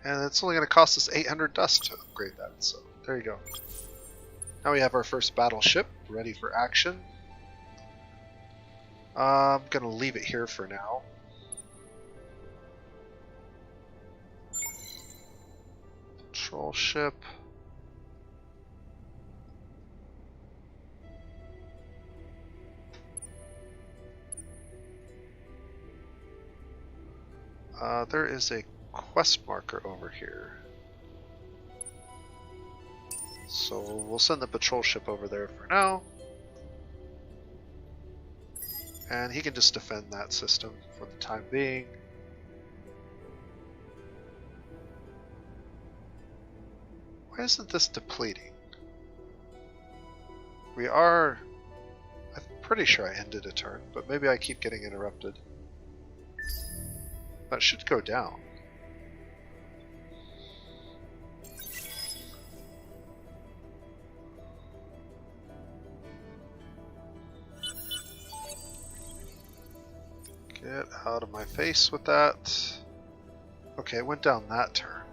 And it's only going to cost us 800 dust to upgrade that, so there you go. Now we have our first battleship ready for action. I'm going to leave it here for now. Patrol ship. There is a quest marker over here. So we'll send the patrol ship over there for now. And he can just defend that system for the time being. Why isn't this depleting? We are... I'm pretty sure I ended a turn, but maybe I keep getting interrupted. That should go down. Get out of my face with that. Okay, it went down that turn.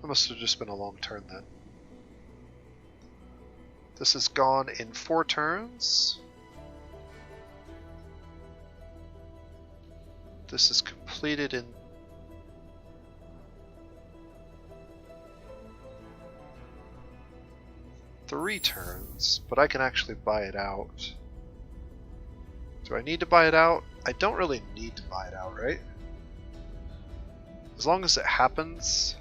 That must have just been a long turn then. This is gone in 4 turns. This is completed in 3 turns, but I can actually buy it out. Do I need to buy it out? I don't really need to buy it out, right? As long as it happens.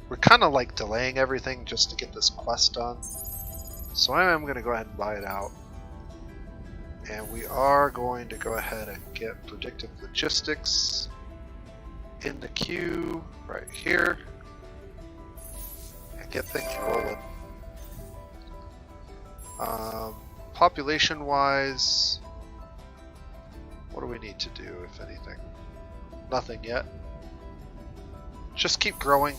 We're kind of like delaying everything just to get this quest done. So I am going to go ahead and buy it out. And we are going to go ahead and get predictive logistics in the queue right here. Get things rolling. Population wise, what do we need to do, if anything? Nothing yet. Just keep growing.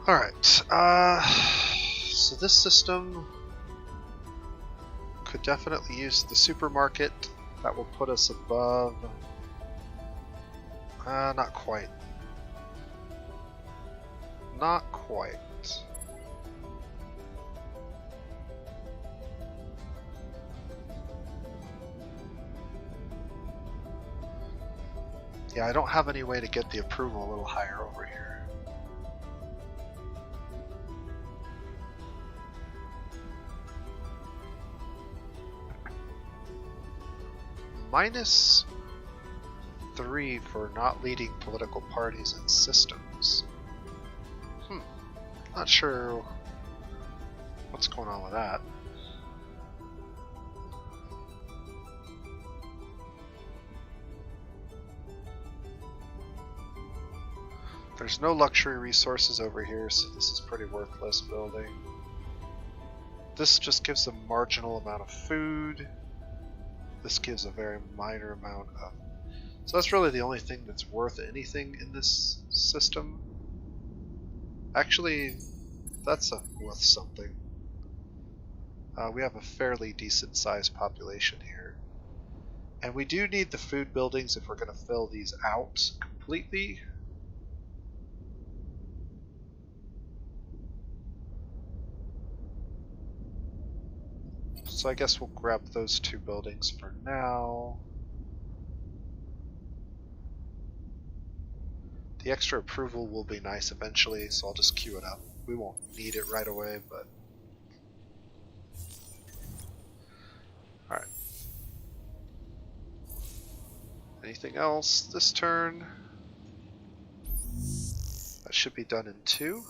Alright, so this system could definitely use the supermarket. That will put us above... not quite. not quite. Yeah, I don't have any way to get the approval a little higher over here. -3 for not leading political parties and systems. Not sure what's going on with that. There's no luxury resources over here, so this is pretty worthless building. This just gives a marginal amount of food. This gives a very minor amount of... So that's really the only thing that's worth anything in this system. Actually, that's worth something. We have a fairly decent sized population here. And we do need the food buildings if we're going to fill these out completely. So I guess we'll grab those 2 buildings for now. The extra approval will be nice eventually, so I'll just queue it up. We won't need it right away, but... Alright. Anything else this turn? That should be done in 2.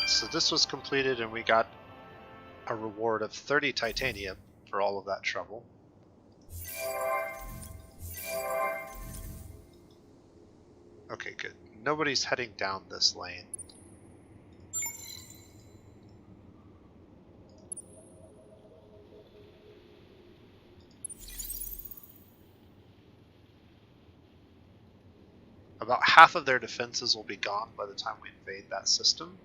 So this was completed and we got a reward of 30 titanium for all of that trouble. Okay, good. Nobody's heading down this lane. About half of their defenses will be gone by the time we invade that system.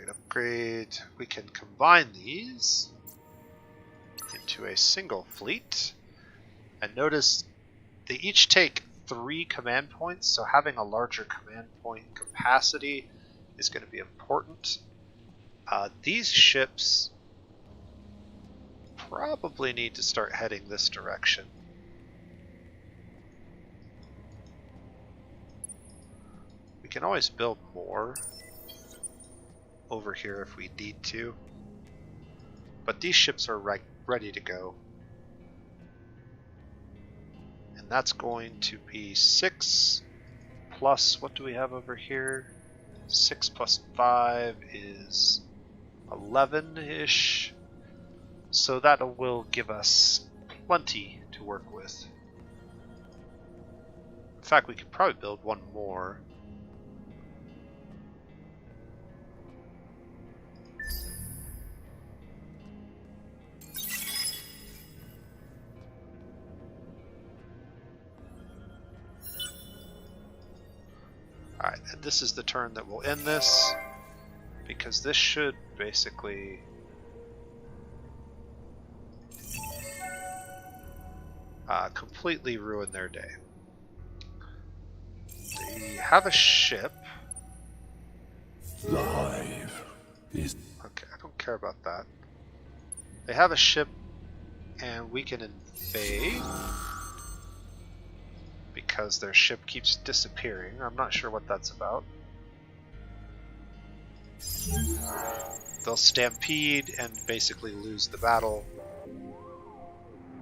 Upgrade. We can combine these into a single fleet. And notice they each take 3 command points, so having a larger command point capacity is going to be important. These ships probably need to start heading this direction. We can always build more over here if we need to, but these ships are ready to go, and that's going to be 6 plus, what do we have over here? 6 plus 5 is 11-ish, so that will give us plenty to work with. In fact, we could probably build 1 more. Alright, and this is the turn that will end this, because this should basically completely ruin their day. They have a ship. The hive is... Okay, I don't care about that. They have a ship, and we can invade because their ship keeps disappearing. I'm not sure what that's about. They'll stampede and basically lose the battle.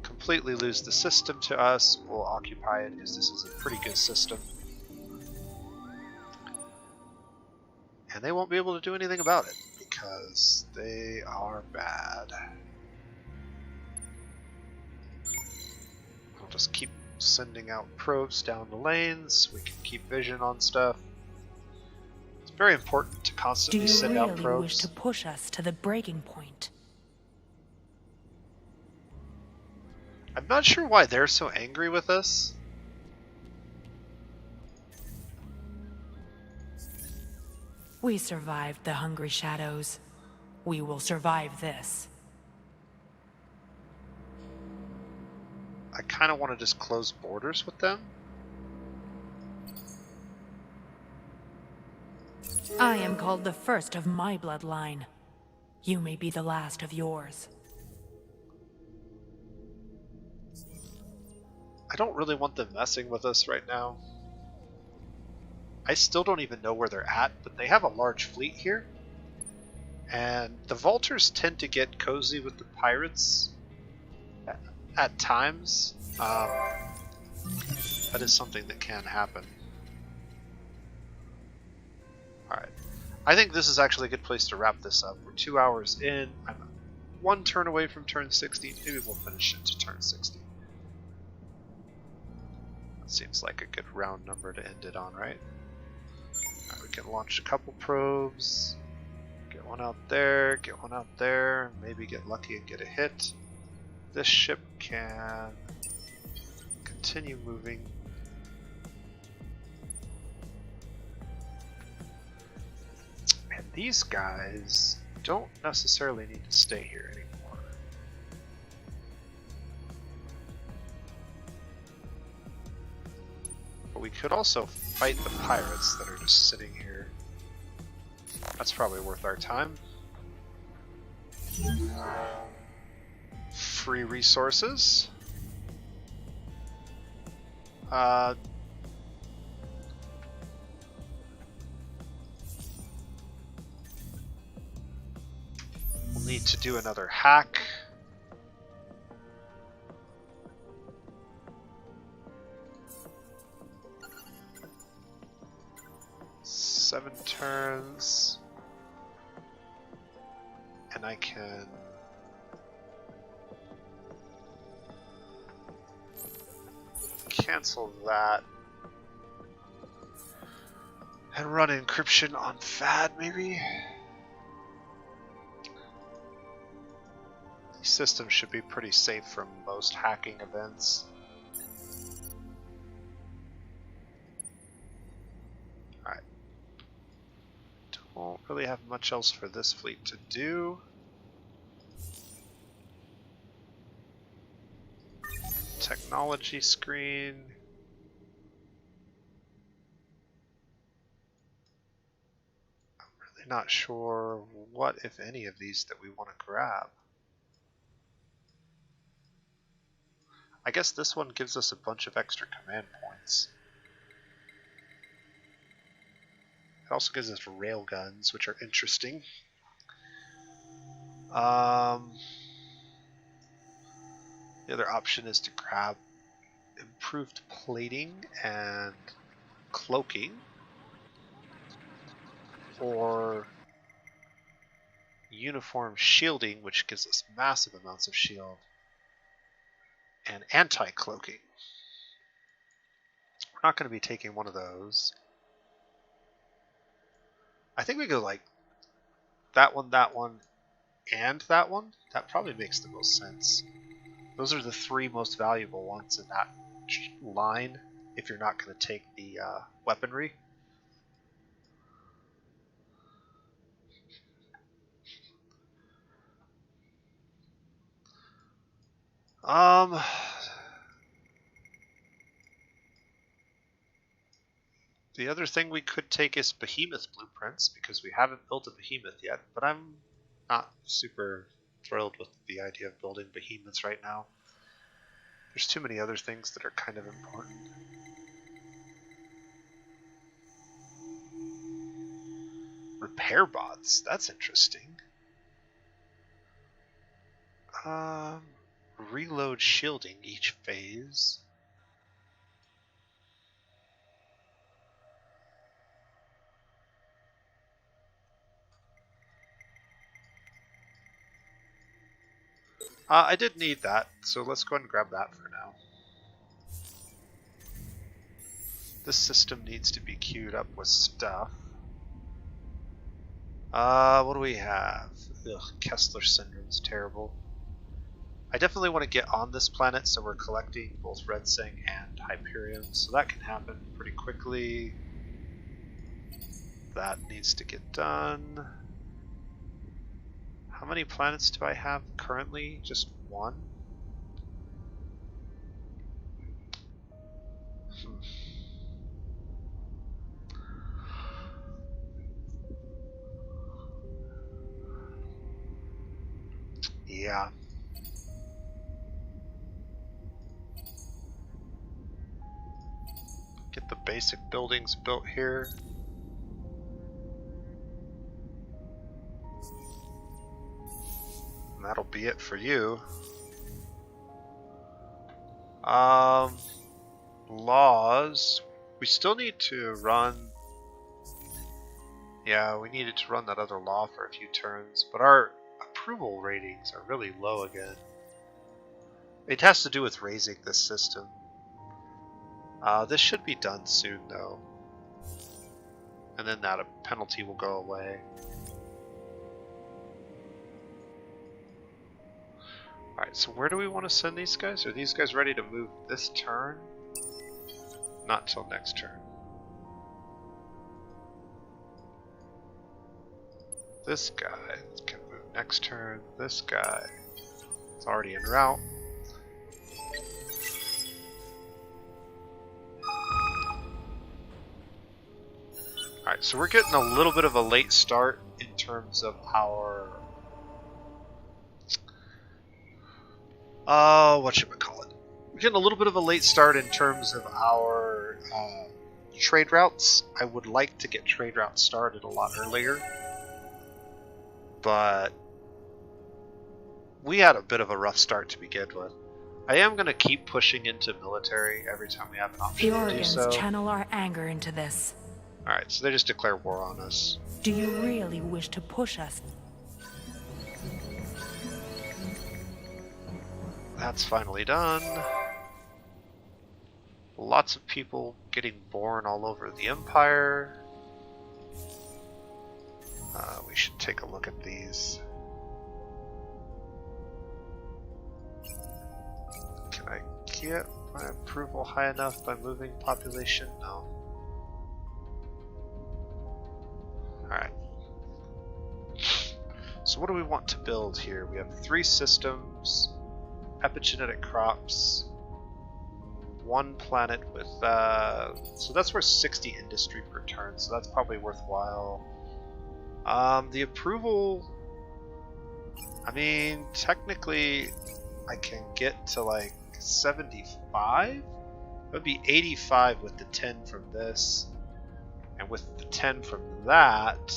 Completely lose the system to us. We'll occupy it because this is a pretty good system. And they won't be able to do anything about it because they are bad. We'll just keep sending out probes down the lanes. We can keep vision on stuff. It's very important to constantly send out probes. Do you really wish to push us to the breaking point? I'm not sure why they're so angry with us. We survived the Hungry Shadows. We will survive this. I kind of want to just close borders with them. I am called the first of my bloodline. You may be the last of yours. I don't really want them messing with us right now. I still don't even know where they're at, but they have a large fleet here. And the Vultures tend to get cozy with the pirates at times. That is something that can happen. Alright. I think this is actually a good place to wrap this up. We're 2 hours in. I'm one turn away from turn 60. Maybe we'll finish it to turn 60. That seems like a good round number to end it on, right? Alright, we can launch a couple probes. Get one out there, get one out there, maybe get lucky and get a hit. This ship can continue moving. And these guys don't necessarily need to stay here anymore. But we could also fight the pirates that are just sitting here. That's probably worth our time. Free resources. We'll need to do another hack. Seven turns. And I can cancel that and run encryption on FAD maybe? These systems should be pretty safe from most hacking events. Alright. Don't really have much else for this fleet to do. Technology screen. I'm really not sure what, if any, of these that we want to grab. I guess this one gives us a bunch of extra command points. It also gives us rail guns, which are interesting. The other option is to grab improved plating and cloaking, or uniform shielding, which gives us massive amounts of shield, and anti-cloaking. We're not going to be taking one of those. I think we go like that one, and that one. That probably makes the most sense. Those are the three most valuable ones in that line if you're not going to take the weaponry. The other thing we could take is behemoth blueprints, because we haven't built a behemoth yet, but I'm not super thrilled with the idea of building behemoths right now. There's too many other things that are kind of important. Repair bots, that's interesting. Reload shielding each phase. I did need that, so let's go ahead and grab that for now. This system needs to be queued up with stuff. What do we have? Ugh, Kessler syndrome's terrible. I definitely want to get on this planet, so we're collecting both Redsing and Hyperion, so that can happen pretty quickly. That needs to get done. How many planets do I have currently? Just one? Yeah. Get the basic buildings built here. And that'll be it for you. Laws. We still need to run. Yeah, we needed to run that other law for a few turns, but our approval ratings are really low again. It has to do with raising this system. This should be done soon, though. And then that penalty will go away. Alright, so where do we want to send these guys? Are these guys ready to move this turn? Not till next turn. This guy can move next turn. This guy is already en route. Alright, so we're getting a little bit of a late start in terms of our... what should we call it? We're getting a little bit of a late start in terms of our trade routes. I would like to get trade routes started a lot earlier. But we had a bit of a rough start to begin with. I am going to keep pushing into military every time we have an option The to do so. Oregons channel our anger into this. Alright, so they just declare war on us. Do you really wish to push us? That's finally done. Lots of people getting born all over the Empire. We should take a look at these. Can I get my approval high enough by moving population? No. Alright. So what do we want to build here? We have 3 systems, epigenetic crops, 1 planet with, so that's worth 60 industry per turn, so that's probably worthwhile. The approval, I mean, technically I can get to like 75? It would be 85 with the 10 from this, and with the 10 from that,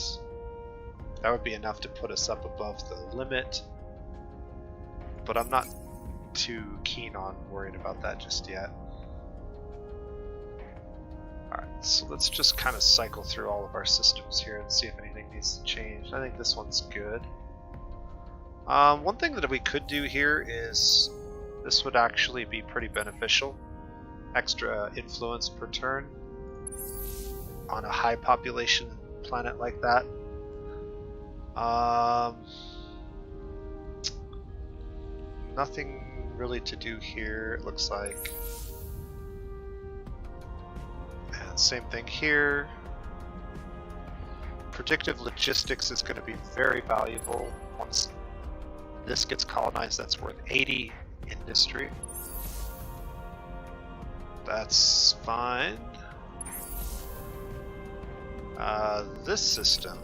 that would be enough to put us up above the limit, but I'm not too keen on worrying about that just yet. Alright, so let's just kind of cycle through all of our systems here and see if anything needs to change. I think this one's good. One thing that we could do here is, this would actually be pretty beneficial. Extra influence per turn on a high population planet like that. Nothing really to do here, it looks like. And same thing here. Predictive logistics is going to be very valuable. Once this gets colonized, that's worth 80 industry. That's fine. This system,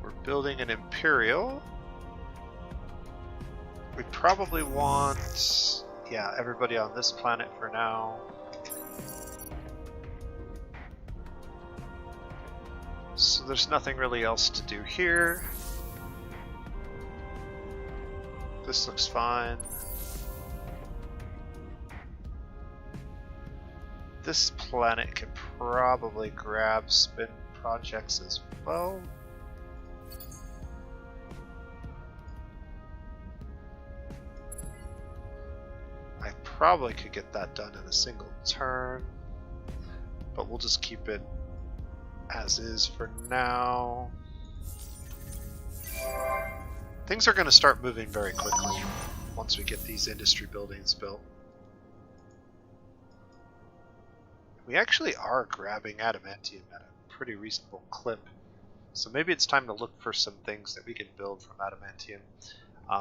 we're building an Imperial. We probably want, yeah, everybody on this planet for now. So there's nothing really else to do here. This looks fine. This planet can probably grab spin projects as well. I probably could get that done in a single turn, but we'll just keep it as is for now. Things are going to start moving very quickly once we get these industry buildings built. We actually are grabbing adamantium at a pretty reasonable clip, so maybe it's time to look for some things that we can build from adamantium.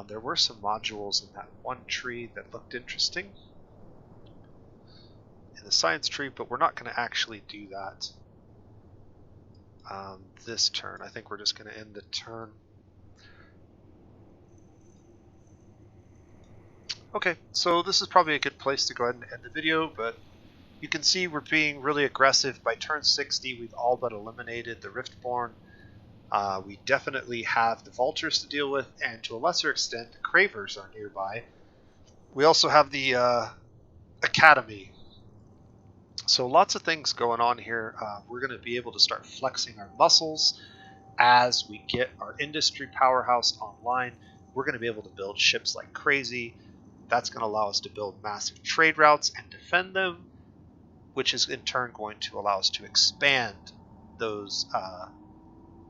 There were some modules in that one tree that looked interesting in the science tree, but we're not going to actually do that this turn. I think we're just going to end the turn. Okay, so this is probably a good place to go ahead and end the video, but you can see we're being really aggressive. By turn 60, we've all but eliminated the Riftborn. We definitely have the Vultures to deal with, and to a lesser extent, the Cravers are nearby. We also have the Academy. So lots of things going on here. We're going to be able to start flexing our muscles as we get our industry powerhouse online. We're going to be able to build ships like crazy. That's going to allow us to build massive trade routes and defend them, which is in turn going to allow us to expand those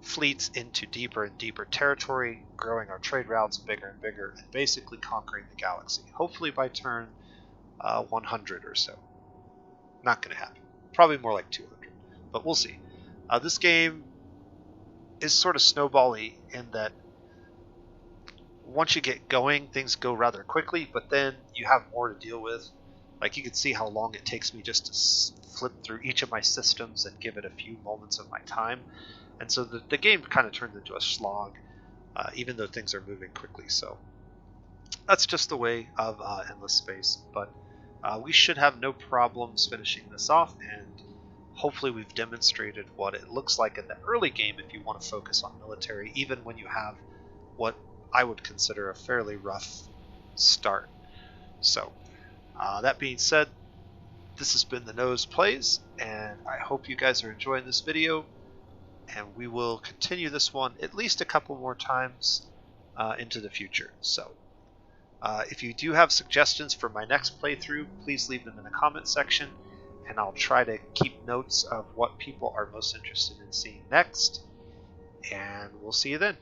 fleets into deeper and deeper territory, growing our trade routes bigger and bigger, and basically conquering the galaxy. Hopefully by turn 100 or so. Not going to happen. Probably more like 200, but we'll see. This game is sort of snowbally in that once you get going, things go rather quickly, but then you have more to deal with. Like, you can see how long it takes me just to flip through each of my systems and give it a few moments of my time. And so the game kind of turns into a slog, even though things are moving quickly. So that's just the way of Endless Space. But we should have no problems finishing this off, and hopefully we've demonstrated what it looks like in the early game if you want to focus on military, even when you have what I would consider a fairly rough start. So that being said, this has been TheNosePlays, and I hope you guys are enjoying this video, and we will continue this one at least a couple more times into the future. So if you do have suggestions for my next playthrough, please leave them in the comment section, and I'll try to keep notes of what people are most interested in seeing next, and we'll see you then.